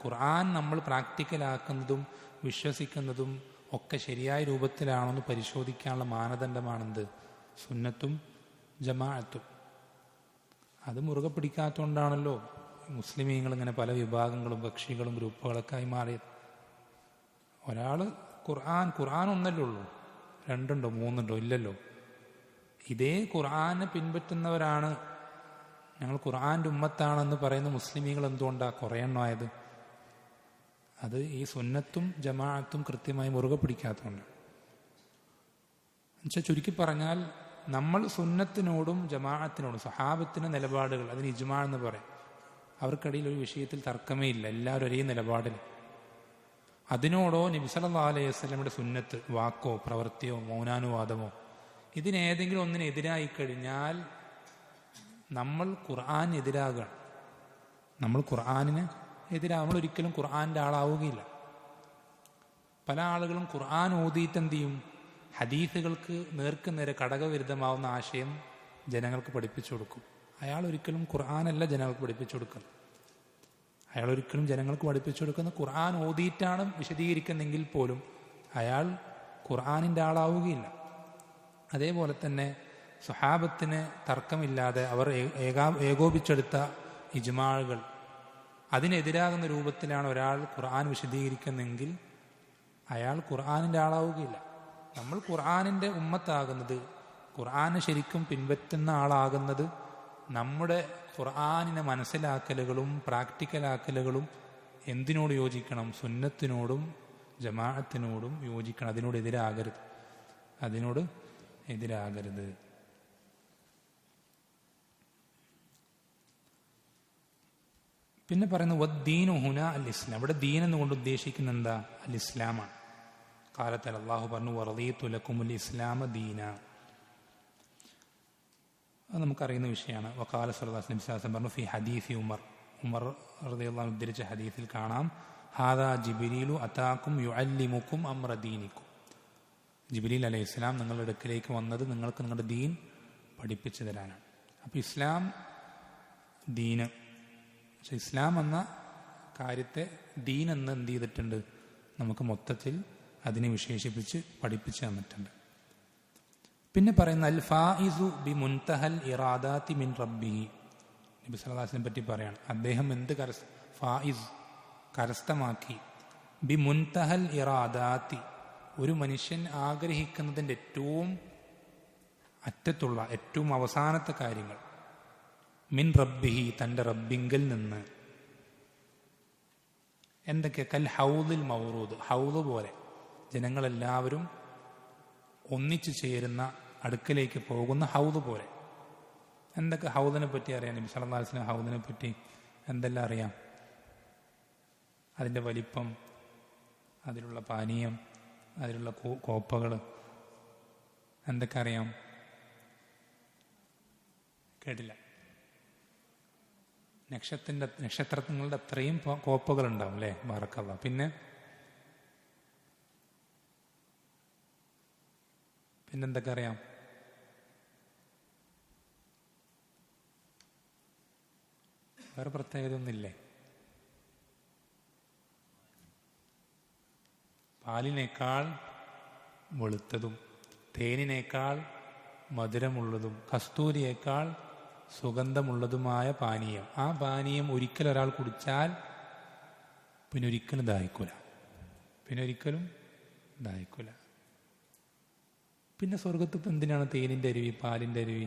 ഖുർആൻ നമ്മൾ പ്രാക്ടിക്കലാക്കുന്നതും വിശ്വസിക്കുന്നതും ഒക്കെ ശരിയായ രൂപത്തിലാണെന്ന് പരിശോധിക്കാനുള്ള മാനദണ്ഡമാണെന്ത്? സുന്നത്തും ജമാഅത്തും. അത് മുറുകെ പിടിക്കാത്തതുകൊണ്ടാണല്ലോ മുസ്ലിമീങ്ങൾ ഇങ്ങനെ പല വിഭാഗങ്ങളും കക്ഷികളും ഗ്രൂപ്പുകളൊക്കെ ആയി മാറിയത്. ഒരാൾ ഖുർആൻ ഒന്നല്ലേ ഉള്ളൂ, 2 ഉണ്ടോ 3 ഉണ്ടോ? ഇല്ലല്ലോ. ഇതേ ഖുർആനെ പിൻപറ്റുന്നവരാണ്, ഞങ്ങൾ ഖുർആൻ്റെ ഉമ്മത്താണെന്ന് പറയുന്ന മുസ്ലിമീങ്ങൾ എന്തുകൊണ്ടാണ് കുറേ എണ്ണമായത്? അത് ഈ സുന്നത്തും ജമാഅത്തും കൃത്യമായി മുറുകെ പിടിക്കാത്തതുകൊണ്ട്. എന്നുവെച്ചാൽ ചുരുക്കി പറഞ്ഞാൽ നമ്മൾ സുന്നത്തിനോടും ജമാഅത്തിനോടും സഹാബത്തിൻ്റെ നിലപാടുകൾ, അതിന് ഇജ്മാ എന്ന് പറയും. അവർക്കിടയിൽ ഒരു വിഷയത്തിൽ തർക്കമേ ഇല്ല, എല്ലാവരും ഒരേ നിലപാടിൽ. അതിനോടോ നബി സല്ലല്ലാഹു അലൈഹി വസല്ലമയുടെ സുന്നത്ത്, വാക്കോ പ്രവൃത്തിയോ മൗനാനുവാദമോ, ഇതിനേതെങ്കിലും ഒന്നിനെതിരായി കഴിഞ്ഞാൽ നമ്മൾ ഖുർആനെതിരാകുകയാണ്. നമ്മൾ ഖുർആനിന് എതിരാ, നമ്മൾ ഒരിക്കലും ഖുർആൻ്റെ ആളാവുകയില്ല. പല ആളുകളും ഖുർആൻ ഓതിയിട്ട് എന്ത് ചെയ്യും, ഹദീസുകൾക്ക് നേർക്കുനേരെ ഘടകവിരുദ്ധമാവുന്ന ആശയം ജനങ്ങൾക്ക് പഠിപ്പിച്ചു കൊടുക്കും. അയാൾ ഒരിക്കലും ഖുർആനല്ല ജനങ്ങൾക്ക് പഠിപ്പിച്ചു കൊടുക്കുന്നത്. അയാൾ ഒരിക്കലും ജനങ്ങൾക്ക് പഠിപ്പിച്ചു കൊടുക്കുന്നത് ഖുർആൻ ഓതിയിട്ടാണ് വിശദീകരിക്കുന്നെങ്കിൽ പോലും അയാൾ ഖുർആനിൻ്റെ ആളാവുകയില്ല. അതേപോലെ തന്നെ സ്വഹാബത്തിന് തർക്കമില്ലാതെ അവർ ഏകോപിച്ചെടുത്ത ഇജ്മാഴുകൾ, അതിനെതിരാകുന്ന രൂപത്തിലാണ് ഒരാൾ ഖുർആൻ വിശദീകരിക്കുന്നെങ്കിൽ അയാൾ ഖുർആനിൻ്റെ ആളാവുകയില്ല. നമ്മൾ ഖുർആനിൻ്റെ ഉമ്മത്താകുന്നത്, ഖുർആനെ ശരിക്കും പിൻപറ്റുന്ന ആളാകുന്നത് നമ്മുടെ ഖുർആനിനെ മനസ്സിലാക്കലുകളും പ്രാക്ടിക്കലാക്കലുകളും എന്തിനോട് യോജിക്കണം? സുന്നത്തിനോടും ജമാഅത്തിനോടും യോജിക്കണം. അതിനോട് എതിരാകരുത്. പിന്നെ പറയുന്നത് വദ്ദീനു ഹുന അൽ ഇസ്ലാം. ഇവിടെ ദീൻ എന്നുകൊണ്ട് ഉദ്ദേശിക്കുന്ന എന്താ? അൽ ഇസ്ലാമാണ്. കാലത്തിൽ അള്ളാഹു പറഞ്ഞു വറദീതു ലക്കുമുൽ ഇസ്ലാമ ദീന. അത് നമുക്കറിയുന്ന വിഷയമാണ്. വഖാല സല്ലല്ലാഹു അലൈഹി വസല്ലം പറഞ്ഞു ഫി ഹദീസി ഉമർ റളിയല്ലാഹു അൻഹു ഉദ്ധരിച്ച ഹദീസിൽ കാണാം, ഹാദാ ജിബ്രീലു അതാക്കും യുഅല്ലിമുക്കും അംറ ദീനിക്കും. ജിബ്രീൽ അലൈഹിസ്സലാം നിങ്ങളുടെ അടുക്കലേക്ക് വന്നത് നിങ്ങൾക്ക് നിങ്ങളുടെ ദീൻ പഠിപ്പിച്ചു തരാനാണ്. അപ്പോൾ ഇസ്ലാം ദീന്, പക്ഷെ ഇസ്ലാം എന്ന കാര്യത്തെ ദീൻ എന്ന് എന്ത് ചെയ്തിട്ടുണ്ട്? നമുക്ക് മൊത്തത്തിൽ അതിനെ വിശേഷിപ്പിച്ച് പഠിപ്പിച്ചു തന്നിട്ടുണ്ട്. പിന്നെ പറയുന്ന അൽ ഫായിസു ബി മുൻതഹൽ ഇറാദാത്തി മിൻ റബ്ബിഹി. നബി സല്ലല്ലാഹു അലൈഹി വസല്ലം പറ്റി പറയാണ്, അദ്ദേഹം എന്ത് ഫായിസ് കരസ്ഥമാക്കി. ബി മുൻതഹൽ ഇറാദാത്തി, ഒരു മനുഷ്യൻ ആഗ്രഹിക്കുന്നതിൻ്റെ ഏറ്റവും അറ്റത്തുള്ള ഏറ്റവും അവസാനത്തെ കാര്യങ്ങൾ. മിൻ റബ്ബിഹി, തൻ്റെ റബ്ബിങ്കൽ നിന്ന്. എന്തൊക്കെ? കൽ ഹൗദിൽ മൗറൂദ്, ഹൗദ് പോലെ ജനങ്ങളെല്ലാവരും ഒന്നിച്ചു ചേരുന്ന അടുക്കലേക്ക് പോകുന്ന ഹൗദ് പോലെ. എന്തൊക്കെ ഹൗദിനെ പറ്റി അറിയാം? നബി സല്ലല്ലാഹു അലൈഹി വസല്ലം ഹൗദിനെ പറ്റി എന്തെല്ലാം അറിയാം? അതിൻ്റെ വലിപ്പം, അതിലുള്ള പാനീയം, അതിലുള്ള കോപ്പകൾ, എന്തൊക്കെ അറിയാം? കേട്ടില്ല. നക്ഷത്രങ്ങളുടെ അത്രയും കോപ്പകളുണ്ടാവും അല്ലേ? ബറക്കല്ലാ. പിന്നെന്തൊക്കെ അറിയാം? വേറെ പ്രത്യേകത ഒന്നുമില്ലേ? പാലിനേക്കാൾ വെളുത്തതും തേനിനേക്കാൾ മധുരമുള്ളതും കസ്തൂരിയേക്കാൾ സുഗന്ധമുള്ളതുമായ പാനീയം. ആ പാനീയം ഒരാൾ കുടിച്ചാൽ പിന്നെ ഒരിക്കലും ദാഹിക്കൂല. പിന്നെ സ്വർഗത്ത് ഇപ്പം എന്തിനാണ് തേനിൻ്റെ അരുവി, പാലിൻ്റെ അരുവി?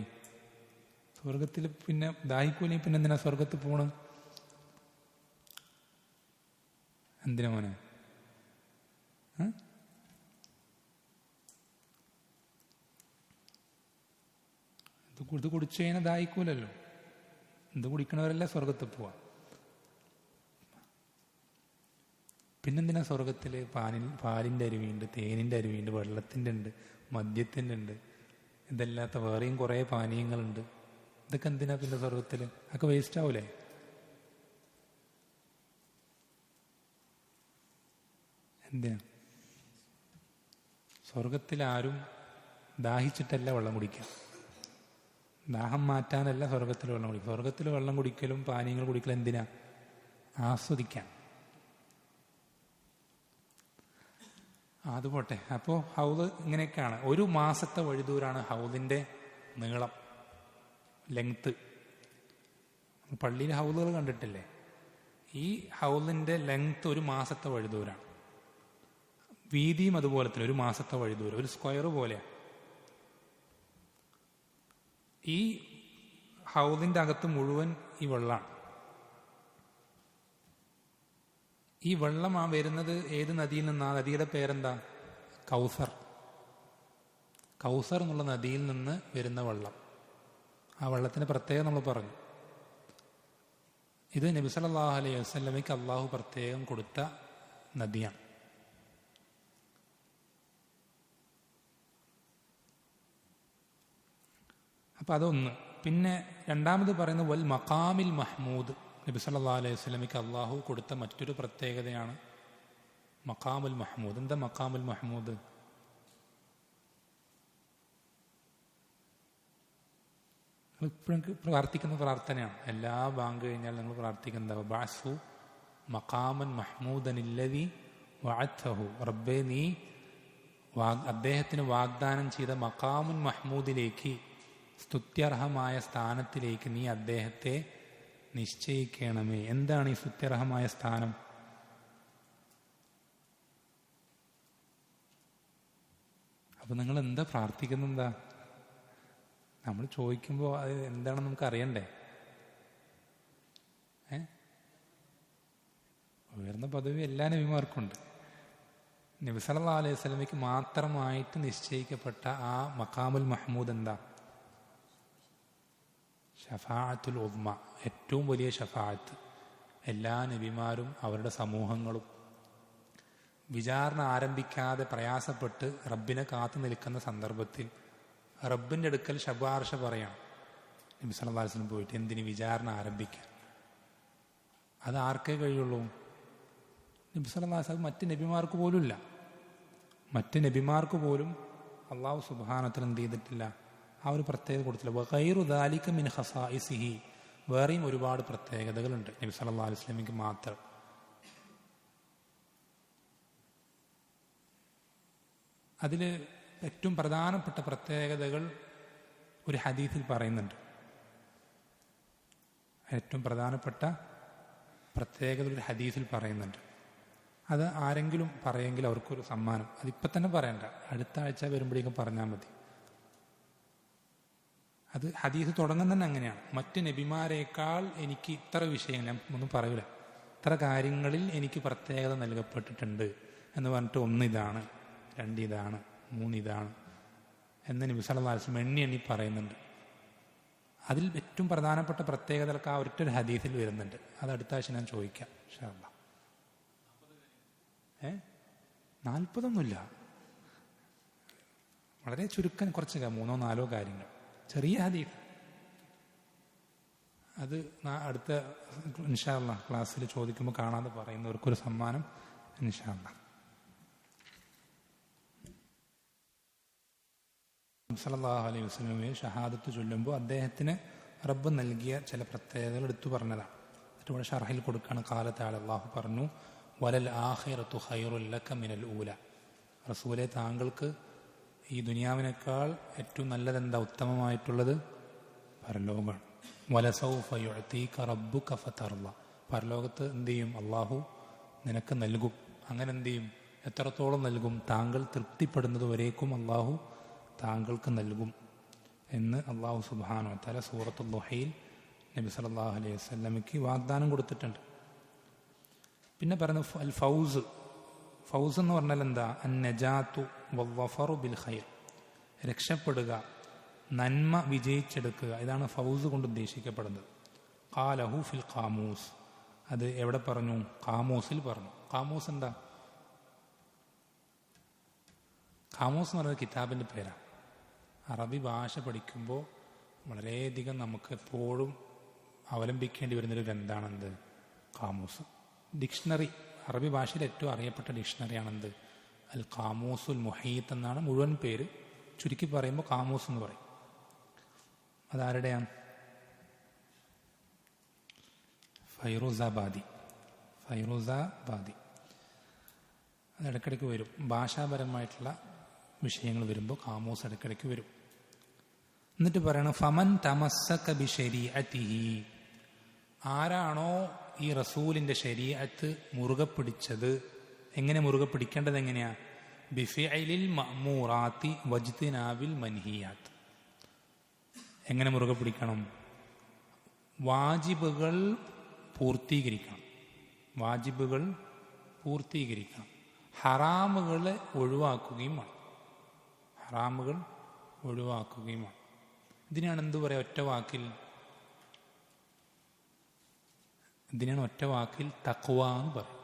സ്വർഗത്തിൽ പിന്നെ ദാഹിക്കൂലി, പിന്നെ എന്തിനാ സ്വർഗത്ത് പോണ്? എന്തിനാ മോനെ? ഇത് കുടിച്ചു കഴിഞ്ഞാൽ ദാഹിക്കൂലല്ലോ. ഇത് കുടിക്കണവരല്ല സ്വർഗത്ത് പോവാ. പിന്നെന്തിനാ സ്വർഗത്തിൽ? പാലിൻ്റെ അരുവിയുണ്ട്, തേനിൻ്റെ അരുവിയുണ്ട്, വെള്ളത്തിൻ്റെ ഉണ്ട്, മദ്യത്തിൻ്റെ ഉണ്ട്, ഇതല്ലാത്ത വേറെയും കുറേ പാനീയങ്ങളുണ്ട്. ഇതൊക്കെ എന്തിനാ പിന്നെ സ്വർഗത്തിൽ? അതൊക്കെ വേസ്റ്റ് ആവൂലേ? എന്തിനാ? സ്വർഗത്തിൽ ആരും ദാഹിച്ചിട്ടല്ല വെള്ളം കുടിക്കുക. ദാഹം മാറ്റാനല്ല സ്വർഗത്തിൽ വെള്ളം കുടിക്കുക. സ്വർഗത്തിൽ വെള്ളം കുടിക്കലും പാനീയങ്ങൾ കുടിക്കലും എന്തിനാ? ആസ്വദിക്കാൻ. അത് പോട്ടെ. അപ്പോൾ ഹൗദ് ഇങ്ങനെയൊക്കെയാണ്. 1 മാസത്തെ വഴിദൂരാണ് ഹൗദിൻ്റെ നീളം, ലെങ്ത്ത്. പള്ളിയിൽ ഹൗദുകൾ കണ്ടിട്ടില്ലേ? ഈ ഹൗദിൻ്റെ ലെങ്ത്ത് 1 മാസത്തെ വഴിദൂരാണ്. വീതിയും അതുപോലെ തന്നെ 1 മാസത്തെ വഴിദൂരം, ഒരു സ്ക്വയർ പോലെയാണ്. ഈ ഹൗദിൻ്റെ അകത്ത് മുഴുവൻ ഈ വെള്ളമാണ്. ഈ വെള്ളം വരുന്നത് ഏത് നദിയിൽ നിന്നാ? നദിയുടെ പേരെന്താ? കൗസർ. കൗസർ എന്നുള്ള നദിയിൽ നിന്ന് വരുന്ന വെള്ളം. ആ വെള്ളത്തിന് പ്രത്യേകം നമ്മൾ പറഞ്ഞു. ഇത് നബി സല്ലല്ലാഹു അലൈഹി വസല്ലമയ്ക്ക് അള്ളാഹു പ്രത്യേകം കൊടുത്ത നദിയാണ്. അപ്പം അതൊന്ന്. പിന്നെ രണ്ടാമത് പറയുന്നത് വൽ മഖാമിൽ മഹ്മൂദ്. നബി സല്ലല്ലാഹു അലൈഹി വസല്ലമയ്ക്ക് അള്ളാഹു കൊടുത്ത മറ്റൊരു പ്രത്യേകതയാണ് മഖാമുൽ മഹ്മൂദ്. എന്താ മഖാമുൽ മഹ്മൂദ്? ഇപ്പോഴും പ്രാർത്ഥിക്കുന്ന പ്രാർത്ഥനയാണ്. എല്ലാ ബാങ്ക് കഴിഞ്ഞാൽ നിങ്ങൾ പ്രാർത്ഥിക്കുന്നത് ബഅസു മഖാമൻ മഹ്മൂദനില്ലദി വഅദ്തഹു. റബ്ബേ, നീ അദ്ദേഹത്തിന് വാഗ്ദാനം ചെയ്ത മഖാമുൻ മഹ്മൂദിലേക്ക്, സ്തുത്യർഹമായ സ്ഥാനത്തിലേക്ക് നീ അദ്ദേഹത്തെ നിശ്ചയിക്കണമേ. എന്താണ് ഈ സ്തുത്യർഹമായ സ്ഥാനം? അപ്പൊ നിങ്ങൾ എന്താ പ്രാർത്ഥിക്കുന്നെന്താ? നമ്മൾ ചോദിക്കുമ്പോൾ അത് എന്താണെന്ന് നമുക്ക് അറിയണ്ടേ? ഉയർന്ന പദവി എല്ലാ നബിമാർക്കുണ്ട്. നബി സല്ലല്ലാഹു അലൈഹി വസല്ലമയ്ക്ക് മാത്രമായിട്ട് നിശ്ചയിക്കപ്പെട്ട ആ മഖാമുൽ മഹ്മൂദ് എന്താ? ഷഫാഅത്തുൽ ഉദ്മ, ഏറ്റവും വലിയ ഷഫാഅത്ത്. എല്ലാ നബിമാരും അവരുടെ സമൂഹങ്ങളും വിചാരണ ആരംഭിക്കാതെ പ്രയാസപ്പെട്ട് റബ്ബിനെ കാത്തു നിൽക്കുന്ന സന്ദർഭത്തിൽ റബ്ബിൻ്റെ അടുക്കൽ ശുപാർശ പറയണം. നബി സല്ലല്ലാഹു അലൈഹി വസല്ലം പോയിട്ട് എന്തിന് വിചാരണ ആരംഭിക്കാൻ? അത് ആർക്കേ കഴിയുള്ളൂ? നബി സല്ലല്ലാഹു അലൈഹി വസല്ലം മറ്റ് നബിമാർക്ക് പോലും ഇല്ല. മറ്റ് നബിമാർക്ക് പോലും അള്ളാഹു സുബ്ഹാനഹു വ തആല എന്ത് ചെയ്തിട്ടില്ല? ആ ഒരു പ്രത്യേകത കൊടുത്തില്ല. വഗൈറു ദാലിക മിൻ ഖസാഇസിഹി, വേറെയും ഒരുപാട് പ്രത്യേകതകളുണ്ട് നബി സല്ലല്ലാഹു അലൈഹി വസല്ലമയ്ക്ക് മാത്രം. അതിൽ ഏറ്റവും പ്രധാനപ്പെട്ട പ്രത്യേകതകൾ ഒരു ഹദീസിൽ പറയുന്നുണ്ട്. ഏറ്റവും പ്രധാനപ്പെട്ട പ്രത്യേകത ഒരു ഹദീസിൽ പറയുന്നുണ്ട്. അത് ആരെങ്കിലും പറയെങ്കിൽ അവർക്കൊരു സമ്മാനം. അതിപ്പോൾ തന്നെ പറയണ്ട, അടുത്ത ആഴ്ച വരുമ്പോഴേക്കും പറഞ്ഞാൽ മതി. അത് ഹദീസ് തുടങ്ങുന്നത് തന്നെ അങ്ങനെയാണ്. മറ്റ് നബിമാരേക്കാൾ എനിക്ക് ഇത്ര വിഷയങ്ങൾ, ഞാൻ ഒന്നും പറയൂല, ഇത്ര കാര്യങ്ങളിൽ എനിക്ക് പ്രത്യേകത നൽകപ്പെട്ടിട്ടുണ്ട് എന്ന് പറഞ്ഞിട്ട് 1 ഇതാണ്, 2 ഇതാണ്, 3 ഇതാണ് എന്ന് നബി സല്ലല്ലാഹു അലൈഹി വസല്ലം എണ്ണി പറയുന്നുണ്ട്. അതിൽ ഏറ്റവും പ്രധാനപ്പെട്ട പ്രത്യേകതകൾക്ക് ആ ഒരൊറ്റ ഹദീസിൽ വരുന്നുണ്ട്. അത് അടുത്ത ആഴ്ച ഞാൻ ചോദിക്കാം ഇൻഷാ അല്ലാഹ്. 40 വളരെ ചുരുക്കം, കുറച്ച് 3-4 കാര്യങ്ങൾ, ചെറിയ ഹദീസ്. അത് അടുത്ത ഇൻഷാ അല്ലാഹ് ക്ലാസ്സിൽ ചോദിക്കുമ്പോൾ കാണാതെ പറയുന്നവർക്കൊരു സമ്മാനം ഇൻഷാ അല്ലാഹ്. സല്ലല്ലാഹു അലൈഹി വസല്ലമയെ ഷഹാദത്ത് ചൊല്ലുമ്പോൾ അദ്ദേഹത്തിന് റബ്ബ് നൽകിയ ചില പ്രത്യേകതകൾ എടുത്തു പറഞ്ഞതാണ്. എന്നിട്ട് ഇവിടെ ഷർഹിൽ കൊടുക്കുകയാണ്. ഖാല തആല, അല്ലാഹു പറഞ്ഞു, വലൽ ആഖിറതു ഖൈറുൽ ലക മിനൽ ഊല. റസൂലെ, താങ്കൾക്ക് ഈ ദുനിയാവിനേക്കാൾ ഏറ്റവും നല്ലതെന്താ, ഉത്തമമായിട്ടുള്ളത്? പരലോകമാണ്. വലസൗഫ യുഅതീക റബ്ബുക ഫതർള. പരലോകത്ത് എന്ത് ചെയ്യും? അള്ളാഹു നിനക്ക് നൽകും. അങ്ങനെ എന്ത് ചെയ്യും? എത്രത്തോളം നൽകും? താങ്കൾ തൃപ്തിപ്പെടുന്നത് വരേക്കും അള്ളാഹു താങ്കൾക്ക് നൽകും എന്ന് അള്ളാഹു സുബ്ഹാനഹു വ തആല സൂറത്തുൽ ദുഹയിൽ നബി സല്ലല്ലാഹു അലൈഹി വസല്ലമയ്ക്ക് വാഗ്ദാനം കൊടുത്തിട്ടുണ്ട്. പിന്നെ പറയുന്നത് അൽ ഫൗസ്. ഫൗസ് എന്ന് പറഞ്ഞാൽ എന്താ? അന്നജാത്തു വസ്സഫറു ബിൽ ഖൈർ, രക്ഷപ്പെടുക, നന്മ വിജയിച്ചെടുക്കുക. ഇതാണ് ഫൗസ് കൊണ്ട് ഉദ്ദേശിക്കപ്പെടുന്നത്. ഖാലഹു ഫിൽ ഖാമൂസ്. അത് എവിടെ പറഞ്ഞു? ഖാമൂസിൽ പറഞ്ഞു. ഖാമൂസ് എന്താ? ഖാമൂസ് എന്ന് പറയുന്നത് കിതാബിൻ്റെ പേരാണ്. അറബി ഭാഷ പഠിക്കുമ്പോൾ വളരെയധികം നമുക്ക് എപ്പോഴും അവലംബിക്കേണ്ടി വരുന്നൊരു ഗ്രന്ഥാണെന്ത്? ഖാമൂസ്. ഡിക്ഷണറി, അറബി ഭാഷയിൽ ഏറ്റവും അറിയപ്പെട്ട ഡിക്ഷണറിയാണെന്ത്? അൽ ഖാമൂസുൽ മുഹീത്ത് എന്നാണ് മുഴുവൻ പേര്. ചുരുക്കി പറയുമ്പോൾ ഖാമൂസ് എന്ന് പറയും. അതാരുടെയാണ്? ഫൈറൂസാബാദി. ഫൈറൂസാബാദി. അത് ഇടയ്ക്കിടയ്ക്ക് വരും. ഭാഷാപരമായിട്ടുള്ള വിഷയങ്ങൾ വരുമ്പോൾ ഖാമൂസ് ഇടയ്ക്കിടയ്ക്ക് വരും. എന്നിട്ട് പറയണം, ഫമൻ തമസ്സക ബിശരീഅതിഹി. ആരാണോ ഈ റസൂലിന്റെ ശരീഅത്ത് മുറുകെ പിടിച്ചത്, എങ്ങനെ മുറുകെ പിടിക്കേണ്ടത്? എങ്ങനെയാ? ബിഫിഅലിൽ മഅ്മൂറാത്തി വജ്തിനാബിൽ മൻഹിയാത്ത്. എങ്ങനെ മുറുകെ പിടിക്കണം? വാജിബുകൾ പൂർത്തീകരിക്കണം. വാജിബുകൾ പൂർത്തീകരിക്കണം. ഹറാമുകളെ ഒഴിവാക്കുകയും വേണം. ഹറാമുകൾ ഒഴിവാക്കുകയും വേണം. ഇതിനാണ് എന്തു പറയാ? ഒറ്റ വാക്കിൽ, ഇതിനാണ് ഒറ്റ വാക്കിൽ തഖ്വ എന്ന് പറയും.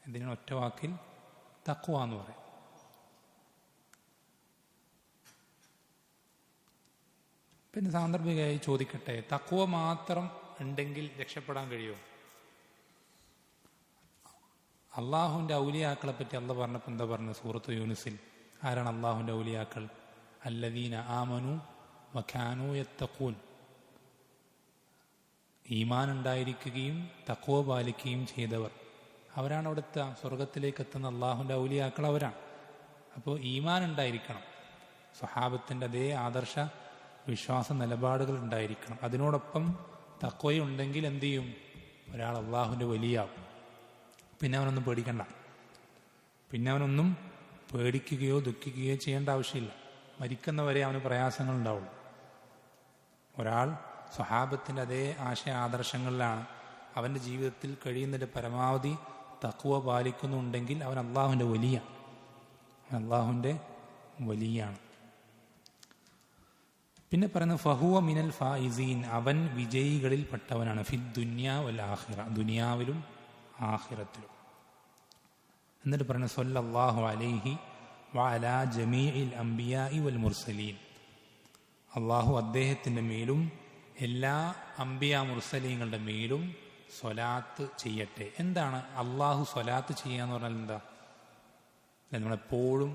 ഇതിനാണ് ഒറ്റ വാക്കിൽ തഖ്വ എന്ന് പറയും. പിന്നെ സാന്ദർഭികമായി ചോദിക്കട്ടെ, തഖ്വ മാത്രം ഉണ്ടെങ്കിൽ രക്ഷപ്പെടാൻ കഴിയുമോ? അള്ളാഹുവിൻ്റെ ഔലിയാക്കളെ പറ്റി അള്ളാഹ് പറഞ്ഞപ്പോൾ എന്താ പറഞ്ഞത് സൂറത്ത് യൂനുസിൽ? ആരാണ് അള്ളാഹുവിൻ്റെ ഔലിയാക്കൾ? അല്ലദീന ആമനു വകാനൂ യത്തഖൂൻ. ഈമാൻ ഉണ്ടായിരിക്കുകയും തഖ്വ പാലിക്കുകയും ചെയ്തവർ, അവരാണ് അവിടുത്തെ സ്വർഗത്തിലേക്ക് എത്തുന്ന അള്ളാഹുവിൻ്റെ ഔലിയാക്കൾ, അവരാണ്. അപ്പോൾ ഈമാൻ ഉണ്ടായിരിക്കണം, സ്വഹാബത്തിൻ്റെ അതേ ആദർശ വിശ്വാസ നിലപാടുകൾ ഉണ്ടായിരിക്കണം. അതിനോടൊപ്പം തഖ്വയുണ്ടെങ്കിൽ എന്തു ചെയ്യും? ഒരാൾ അള്ളാഹുവിൻ്റെ വലിയാവും. പിന്നെ അവനൊന്നും പേടിക്കണ്ട, പിന്നെ അവനൊന്നും പേടിക്കുകയോ ദുഃഖിക്കുകയോ ചെയ്യേണ്ട ആവശ്യമില്ല. മരിക്കുന്നവരെ അവന് പ്രയാസങ്ങൾ ഉണ്ടാവുള്ളൂ. ഒരാൾ സ്വഹാബത്തിൻ്റെ അതേ ആശയ ആദർശങ്ങളിലാണ് അവൻ്റെ ജീവിതത്തിൽ കഴിയുന്നതിൻ്റെ പരമാവധി തഖ്വ പാലിക്കുന്നുണ്ടെങ്കിൽ അവൻ അള്ളാഹുവിൻ്റെ വലിയാണ്, അള്ളാഹുവിൻ്റെ വലിയാണ്. പിന്നെ പറയുന്നത് ഫഹുവ മിനൽ ഫായിസീൻ, അവൻ വിജയികളിൽ പെട്ടവനാണ്. ഫി ദുനിയാ വൽ ആഖിറ, ദുനിയാവിലും ആഖിറത്തിലും. എന്നിട്ട് പറയുന്നത് സ്വല്ലല്ലാഹു അലൈഹി വഅലാ ജമീഇൽ അംബിയാഇ വൽ മുർസലീൻ, അള്ളാഹു അദ്ദേഹത്തിൻ്റെ മേലും എല്ലാ അംബിയ മുർസലീങ്ങളുടെ മേലും സ്വലാത്ത് ചെയ്യട്ടെ. എന്താണ് അള്ളാഹു സ്വലാത്ത് ചെയ്യുക എന്ന് പറഞ്ഞാൽ? എന്താ? നമ്മളെപ്പോഴും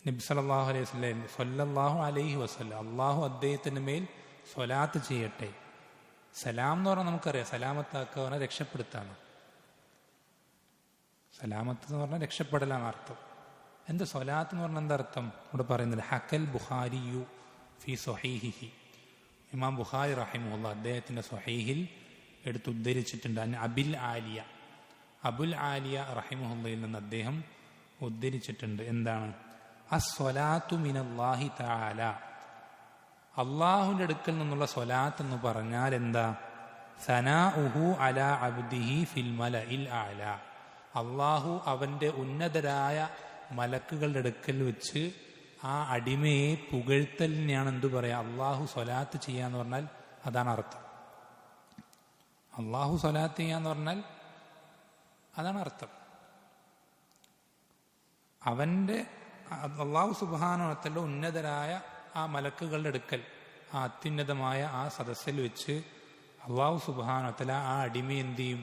നബി സല്ലല്ലാഹു അലൈഹി വസല്ലം സ്വല്ലല്ലാഹു അലൈഹി വസല്ലം, അള്ളാഹു അദ്ദേഹത്തിൻ്റെ മേൽ സ്വലാത്ത് ചെയ്യട്ടെ. സലാം എന്ന് പറഞ്ഞാൽ നമുക്കറിയാം, സലാമത്താക്കുക പറഞ്ഞാൽ രക്ഷപ്പെടുത്താണ്. സലാമത്ത് എന്ന് പറഞ്ഞാൽ രക്ഷപ്പെടലാണ് അർത്ഥം. എന്താ സ്വലാത്ത് എന്ന് പറഞ്ഞാൽ എന്താ അർത്ഥം? ഇവിടെ പറയുന്നത് ഹക്കൽ ബുഖാരിയു ഫി സ്വഹീഹിഹി, ഇമാം ബുഖാരി റഹിമഹുല്ലാ അദ്ദേഹത്തിൻ്റെ സ്വഹീഹിൽ എടുത്തുദ്ധരിച്ചിട്ടുണ്ട്. അബുൽ ആലിയ, അബുൽ ആലിയ റഹിമഹുല്ലയിൽ നിന്ന് അദ്ദേഹം ഉദ്ധരിച്ചിട്ടുണ്ട്. എന്താണ്? അസ്വലാത്തു മിനല്ലാഹി തആല, അള്ളാഹുവിൻ്റെ അടുക്കൽ നിന്നുള്ള സ്വലാത്ത് എന്ന് പറഞ്ഞാൽ എന്താ? സനാഉഹു അലാ അബ്ദിഹി ഫിൽ മലഇൽ അഅല, അള്ളാഹു അവൻ്റെ ഉന്നതരായ മലക്കുകളുടെ അടുക്കൽ വെച്ച് ആ അടിമയെ പുകഴ്ത്തലിനെയാണ് എന്തു പറയാ? അള്ളാഹു സ്വലാത്ത് ചെയ്യാന്ന് പറഞ്ഞാൽ അതാണ് അർത്ഥം. അള്ളാഹു സ്വലാത്ത് ചെയ്യാന്ന് പറഞ്ഞാൽ അതാണ് അർത്ഥം. അവൻ്റെ അള്ളാഹു സുബ്ഹാനഹു വ തആല ഉന്നതരായ ആ മലക്കുകളുടെ അടുക്കൽ, ആ അത്യുന്നതമായ ആ സദസ്സിൽ വെച്ച് അള്ളാഹു സുബ്ഹാനഹു വ തആല ആ അടിമയെ എന്ത് ചെയ്യും?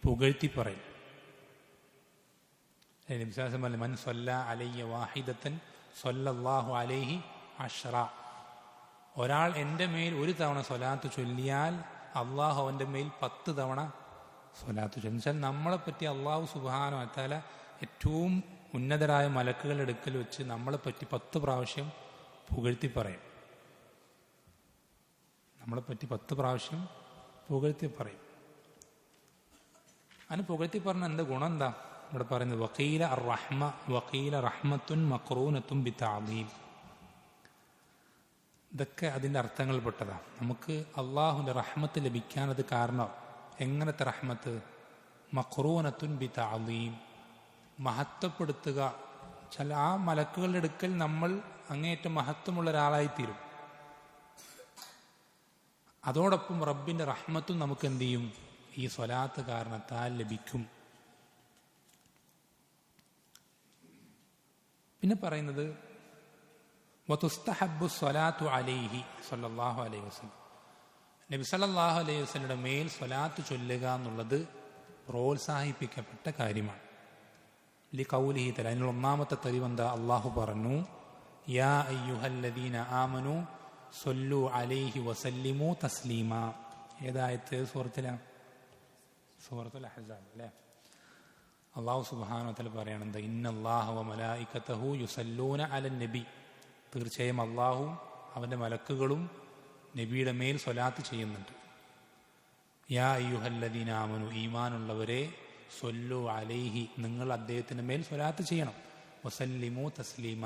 പുകഴ്ത്തി പറയും. മൻ സ്വല്ല അലയ്യ വാഹിദത്തൻ സ്വല്ലല്ലാഹു അലൈഹി അശ്റ, ഒരാൾ എൻ്റെ മേൽ ഒരു തവണ സ്വലാത്ത് ചൊല്ലിയാൽ അള്ളാഹു അവൻ്റെ മേൽ 10 തവണ സ്വലാത്ത് ചൊല്ലും. എന്നുവെച്ചാൽ നമ്മളെപ്പറ്റി അള്ളാഹു സുബ്ഹാനഹു വ തആല ഏറ്റവും ഉന്നതരായ മലക്കുകളുടെ അടുക്കൽ വെച്ച് നമ്മളെപ്പറ്റി 10 പ്രാവശ്യം പുകഴ്ത്തി പറയും. നമ്മളെപ്പറ്റി 10 പ്രാവശ്യം പുകഴ്ത്തി പറയും. അതിന് പുകഴ്ത്തി പറഞ്ഞ എന്താ ഗുണം? എന്താ ഇവിടെ പറയുന്നത്? വഖീല അർറഹ്മ വഖീല റഹ്മത്തുൻ മഖ്റൂനത്തുൻ ബിതഅദീം, ഇതൊക്കെ അതിൻ്റെ അർത്ഥങ്ങൾപ്പെട്ടതാണ്. നമുക്ക് അള്ളാഹുവിൻ്റെ റഹ്മത്ത് ലഭിക്കാൻ അത് കാരണം. എങ്ങനത്തെ റഹ്മത്ത്? മഖ്റൂനത്തുൻ ബിതഅദീം, മഹത്വപ്പെടുത്തുക. ചില ആ മലക്കുകളുടെ അടുക്കൽ നമ്മൾ അങ്ങേയറ്റം മഹത്വമുള്ള ഒരാളായിത്തീരും. അതോടൊപ്പം റബ്ബിൻ്റെ റഹ്മത്തും നമുക്ക് എന്ത് ചെയ്യും? ഈ സ്വലാത്ത് കാരണത്താൽ ലഭിക്കും. പിന്നെ പറയുന്നത് വതുസ്തഹബ്ബു സ്വലാത്തു അലൈഹി സ്വല്ലല്ലാഹു അലൈഹി വസല്ലം, നബി സല്ലല്ലാഹു അലൈഹി വസല്ലമയുടെ മേൽ സ്വലാത്ത് ചൊല്ലുക എന്നുള്ളത് പ്രോത്സാഹിപ്പിക്കപ്പെട്ട കാര്യമാണ്. ലിഖൗലിഹി തആല, അതിനുള്ള ഒന്നാമത്തെ തെളിവ് എന്താ? അള്ളാഹു പറഞ്ഞു യാ അയ്യുഹല്ലദീന ആമനു സ്വല്ലു അലൈഹി വസല്ലിമു തസ്ലീമാ. ഏതായത്ത്? സൂറത്തുൽ അഹ്സാബ് അല്ലേ? അള്ളാഹു സുബ്ഹാനഹു വ തആല പറയുന്നത് ഇന്നല്ലാഹ വ മലായികതഹു യുസല്ലൂന അലൻ നബി, തീർച്ചയായും അള്ളാഹുവും അവൻ്റെ മലക്കുകളും നബിയുടെ മേൽ സ്വലാത്ത് ചെയ്യുന്നുണ്ട്. യാ അയ്യുഹല്ലദീന ആമനു, ഈമാനുള്ളവരെ, സ്വല്ലു അലൈഹി, നിങ്ങൾ അദ്ദേഹത്തിൻ്റെ മേൽ സ്വലാത്ത് ചെയ്യണം. വസല്ലിമു തസ്ലീമ,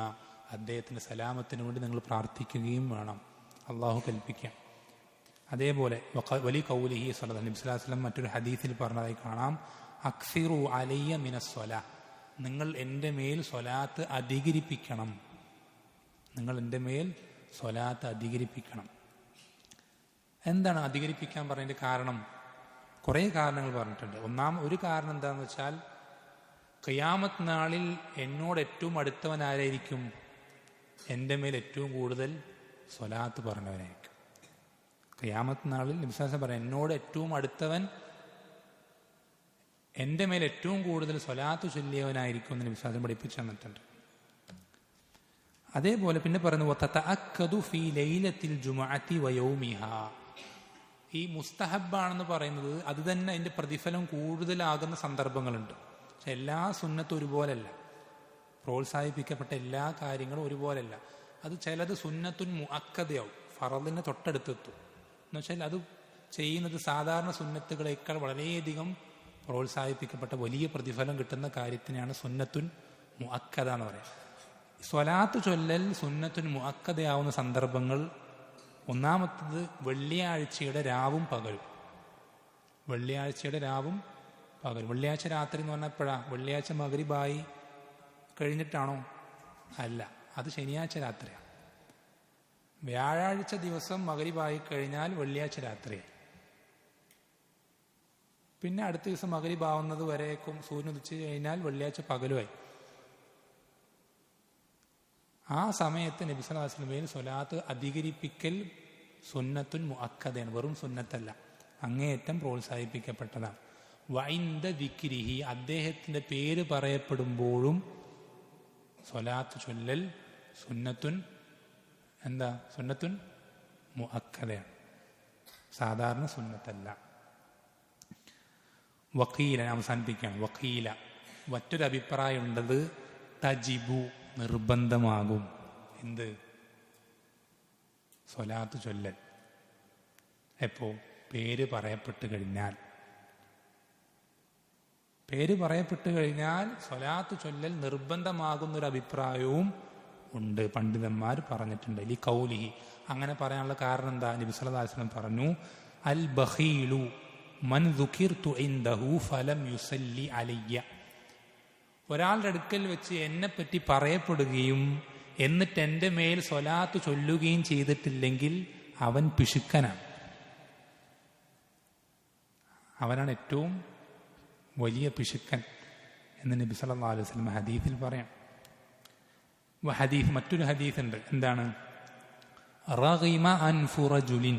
അദ്ദേഹത്തിൻ്റെ സലാമത്തിന് വേണ്ടി നിങ്ങൾ പ്രാർത്ഥിക്കുകയും വേണം. അള്ളാഹു കൽപ്പിക്കാം. അതേപോലെ വലി കൗലിഹി സ്വല്ലല്ലാഹു അലൈഹി വസല്ലം മറ്റൊരു ഹദീസിൽ പറഞ്ഞതായി കാണാം, അക്സിറു അലയ്യ മിനസ്വല, നിങ്ങൾ എൻ്റെ മേൽ സ്വലാത്ത് അധികരിപ്പിക്കണം. നിങ്ങൾ എൻ്റെ മേൽ സ്വലാത്ത് അധികരിപ്പിക്കണം. എന്താണ് അധികരിപ്പിക്കാൻ പറഞ്ഞതിൻ്റെ കാരണം? കുറേ കാരണങ്ങൾ പറഞ്ഞിട്ടുണ്ട്. ഒരു കാരണം എന്താണെന്ന് വെച്ചാൽ, ഖിയാമത്ത് നാളിൽ എന്നോട് ഏറ്റവും അടുത്തവനാരായിരിക്കും? എൻ്റെ മേൽ ഏറ്റവും കൂടുതൽ സ്വലാത്ത് പറഞ്ഞവനായിരിക്കും. ഖിയാമത്ത് നാളിൽ നബി സല്ലല്ലാഹു അലൈഹി വസല്ലം പറയാം, എന്നോട് ഏറ്റവും അടുത്തവൻ എൻ്റെ മേൽ ഏറ്റവും കൂടുതൽ സ്വലാത്ത് ചൊല്ലിയവനായിരിക്കും എന്ന് വിശ്വാസം പഠിപ്പിച്ചു തന്നിട്ടുണ്ട്. അതേപോലെ പിന്നെ പറയുന്നു വതതഅക്കദു ഫീ ലൈലത്തിൽ ജുമുഅത്തി വയൗമിഹാ. ഈ മുസ്തഹബാണെന്ന് പറയുന്നത് അത് തന്നെ അതിൻ്റെ പ്രതിഫലം കൂടുതലാകുന്ന സന്ദർഭങ്ങളുണ്ട്. പക്ഷെ എല്ലാ സുന്നത്തും ഒരുപോലല്ല, പ്രോത്സാഹിപ്പിക്കപ്പെട്ട എല്ലാ കാര്യങ്ങളും ഒരുപോലല്ല. അത് ചിലത് സുന്നത്തുൻ മുഅക്കദയാവും, ഫറദിനെ തൊട്ടടുത്തെത്തും. എന്നുവെച്ചാൽ അത് ചെയ്യുന്നത് സാധാരണ സുന്നത്തുകളേക്കാൾ വളരെയധികം പ്രോത്സാഹിപ്പിക്കപ്പെട്ട വലിയ പ്രതിഫലം കിട്ടുന്ന കാര്യത്തിനാണ് സുന്നത്തുൻ മുഅക്കദ എന്ന് പറയുന്നത്. സ്വലാത്ത് ചൊല്ലൽ സുന്നത്തുൻ മുഅക്കദയാവുന്ന സന്ദർഭങ്ങൾ ഒന്നാമത്തത് വെള്ളിയാഴ്ചയുടെ രാവും പകലും. വെള്ളിയാഴ്ചയുടെ രാവും പകലും. വെള്ളിയാഴ്ച രാത്രി എന്ന് പറഞ്ഞാൽ എപ്പോഴാ? വെള്ളിയാഴ്ച മഗ്രിബായി കഴിഞ്ഞിട്ടാണോ? അല്ല, അത് ശനിയാഴ്ച രാത്രിയാണ്. വ്യാഴാഴ്ച ദിവസം മഗ്രിബായി കഴിഞ്ഞാൽ വെള്ളിയാഴ്ച രാത്രിയായി. പിന്നെ അടുത്ത ദിവസം മഗ്രിബാവുന്നത് വരേക്കും സൂര്യൻ ഉദിച്ചു കഴിഞ്ഞാൽ വെള്ളിയാഴ്ച പകലുമായി. ആ സമയത്ത് നബി സല്ലല്ലാഹു അലൈഹി വസല്ലമയിൽ സ്വലാത്ത് അധികരിപ്പിക്കൽ സുന്നത്തുൻ മുഅക്കദയാണ്, വെറും സുന്നത്തല്ല, അങ്ങേയറ്റം പ്രോത്സാഹിപ്പിക്കപ്പെട്ടതാണ്. വഇൻദ ദിക്രിഹി, അദ്ദേഹത്തിന്റെ പേര് പറയപ്പെടുമ്പോഴും സ്വലാത്ത് ചൊല്ലൽ സുന്നത്തുൻ സുന്നത്തുൻ മുഅക്കദയാണ്, സാധാരണ സുന്നത്തല്ല. വക്കീല, അവസാനിപ്പിക്കുകയാണ്. വക്കീല, മറ്റൊരു അഭിപ്രായം ഉണ്ടത് തജിബു, നിർബന്ധമാകും. എന്ത്? സ്വലാത്ത് ചൊല്ലൽ എപ്പോ? പേര് പറയപ്പെട്ട് കഴിഞ്ഞാൽ. പേര് പറയപ്പെട്ട് കഴിഞ്ഞാൽ സ്വലാത്ത് ചൊല്ലൽ നിർബന്ധമാകുന്നൊരു അഭിപ്രായവും ഉണ്ട്, പണ്ഡിതന്മാർ പറഞ്ഞിട്ടുണ്ട്. ലി കൗലിഹി, അങ്ങനെ പറയാനുള്ള കാരണം എന്താ? നബി സല്ലല്ലാഹു അലൈഹി വസല്ലം പറഞ്ഞു, അൽ ബഖീലു മൻ ദുകിർതു ഇൻദഹു ഫലം യുസല്ലി അലയ്യ. ഒരാളുടെ അടുക്കൽ വെച്ച് എന്നെപ്പറ്റി പറയപ്പെടുകയും എന്നിട്ട് എൻ്റെ മേൽ സ്വലാത്ത് ചൊല്ലുകയും ചെയ്തിട്ടില്ലെങ്കിൽ അവൻ പിശുക്കനാണ്, അവനാണ് ഏറ്റവും വലിയ പിശുക്കൻ എന്ന് നബി സല്ലല്ലാഹു അലൈഹി വസല്ലം ഹദീസിൽ പറയാം. ഹദീസ്, മറ്റൊരു ഹദീസ് ഉണ്ട്. എന്താണ്? റഗിമ അൻഫു റജുലിൻ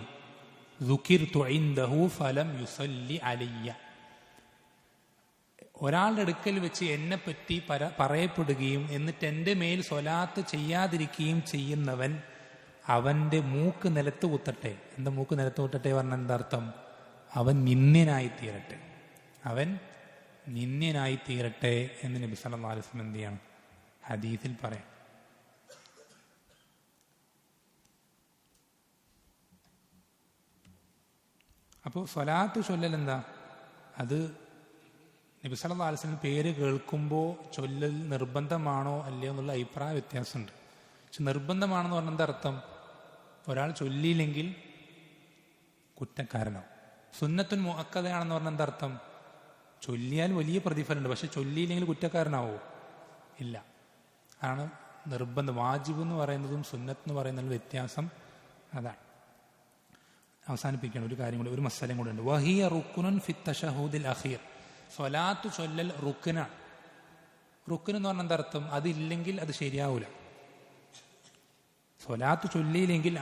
ദുകിർതു ഇൻദഹു ഫലം യുസല്ലി അലയ്യ. ഒരാളുടെ അടുക്കൽ വെച്ച് എന്നെപ്പറ്റി പറയപ്പെടുകയും എന്നിട്ട് എൻ്റെ മേൽ സ്വലാത്ത് ചെയ്യാതിരിക്കുകയും ചെയ്യുന്നവൻ അവൻ്റെ മൂക്ക് നിലത്ത് കുത്തട്ടെ. എന്താ മൂക്ക് നിലത്ത് കുത്തട്ടെ പറഞ്ഞ എന്താർത്ഥം? അവൻ നിന്ദ്യനായിത്തീരട്ടെ, അവൻ നിന്ദ്യനായിത്തീരട്ടെ എന്ന് നബി സല്ലല്ലാഹു അലൈഹി വസല്ലം എന്ത് ചെയ്യണം? ഹദീസിൽ പറയാം. അപ്പോൾ സ്വലാത്ത് ചൊല്ലൽ എന്താ? അത് നബി സല്ലല്ലാഹു അലൈഹി വസല്ലം പേര് കേൾക്കുമ്പോൾ ചൊല്ലൽ നിർബന്ധമാണോ അല്ലയോ എന്നുള്ള അഭിപ്രായ വ്യത്യാസമുണ്ട്. പക്ഷെ നിർബന്ധമാണെന്ന് പറഞ്ഞാൽ എന്താ അർത്ഥം? ഒരാൾ ചൊല്ലിയില്ലെങ്കിൽ കുറ്റക്കാരനാവും. സുന്നത്തുൻ മുഅക്കദയാണെന്ന് പറഞ്ഞാൽ എന്താ അർത്ഥം? ചൊല്ലിയാൽ വലിയ പ്രതിഫലമുണ്ട്, പക്ഷെ ചൊല്ലിയില്ലെങ്കിൽ കുറ്റക്കാരനാവോ? ഇല്ല. അതാണ് നിർബന്ധം. വാജിബ് എന്ന് പറയുന്നതും സുന്നത്ത് എന്ന് പറയുന്നതിലും വ്യത്യാസം അതാണ്. അവസാനിപ്പിക്കണം ഒരു കാര്യം കൂടി, ഒരു മസലയും കൂടെ ഉണ്ട്. വഹിയ റുക്നുൻ ഫി തശഹുദിൽ അഖീർ. സ്വലാത്ത് ചൊല്ലൽ റുക്നാണ്. റുക്ൻ എന്ന് പറഞ്ഞാൽ എന്താ അർത്ഥം? അതില്ലെങ്കിൽ അത് ശരിയാവൂല. സ്വലാത്ത് ചൊല്ലിയില്ലെങ്കിൽ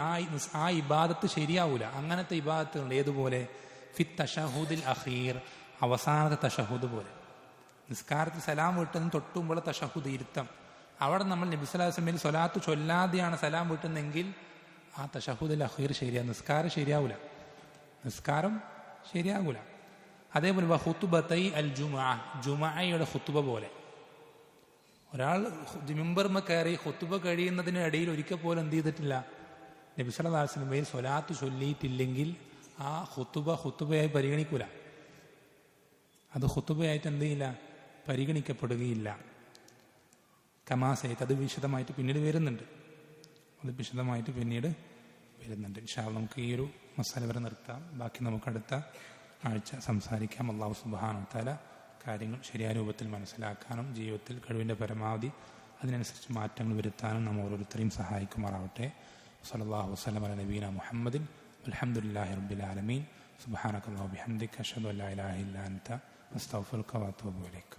ആ ഇബാദത്ത് ശരിയാവൂല. അങ്ങനത്തെ ഇബാദത്തുണ്ട്. ഏതുപോലെ? ഫി തശഹുദിൽ അഖീർ, അവസാനത്തെ തശഹുദ് പോലെ. നിസ്കാരത്തിൽ സലാം വീട്ടുന്നതിന് തൊട്ടുമ്പോൾ തശഹുദ്, ഇരുത്തം. അവിടെ നമ്മൾ നബി സല്ലല്ലാഹു അലൈഹി വസല്ലം സ്വലാത്ത് ചൊല്ലാതെയാണ് സലാം വീട്ടുന്നതെങ്കിൽ ആ തശഹുദുൽ അഖീർ ശരിയാ, നിസ്കാരം ശരിയാവൂല, നിസ്കാരം ശരിയാകൂല. അതേപോലെ ഖുതുബത്തൈ അൽ ജുമുഅ, ജുമുഅയുടെ ഖുതുബ പോലെ. ഒരാൾ മിമ്പർമ കയറി ഖുതുബ കഴിയുന്നതിന് ഇടയിൽ ഒരിക്കൽ പോലും എന്ത് ചെയ്തിട്ടില്ല? നബി സല്ലല്ലാഹു അലൈഹി വസല്ലം സ്വലാത്ത് ചൊല്ലിയിട്ടില്ലെങ്കിൽ ആ ഖുതുബയായി പരിഗണിക്കൂല. അത് ഖുതുബയായിട്ട് എന്ത് ചെയ്യില്ല? പരിഗണിക്കപ്പെടുകയില്ല. കമാസയത്ത്, അത് വിശദമായിട്ട് പിന്നീട് വരുന്നുണ്ട്. ഇൻഷാ അല്ലാഹ് നമുക്ക് ഈ ഒരു മസാല വരെ നിർത്താം. ബാക്കി നമുക്ക് അടുത്ത ആഴ്ച സംസാരിക്കാം. അല്ലാഹു സുബ്ഹാനഹു വ തആല കാര്യങ്ങൾ ശരിയായ രൂപത്തിൽ മനസ്സിലാക്കാനും ജീവിതത്തിൽ കഴിവിൻ്റെ പരമാവധി അതിനനുസരിച്ച് മാറ്റങ്ങൾ വരുത്താനും നാം ഓരോരുത്തരെയും സഹായിക്കുമാറാവട്ടെ. സ്വല്ലല്ലാഹു വസല്ലം അലാ നബീന മുഹമ്മദിൻ വൽഹംദുലില്ലാഹി റബ്ബിൽ ആലമീൻ. സുബ്ഹാനക അല്ലാഹു ബിഹംദിക അഷ്ഹദു അൻ ലാ ഇലാഹ ഇല്ലാ അൻത അസ്തഗ്ഫിറുക വ അത്തൂബു ഇലൈക്.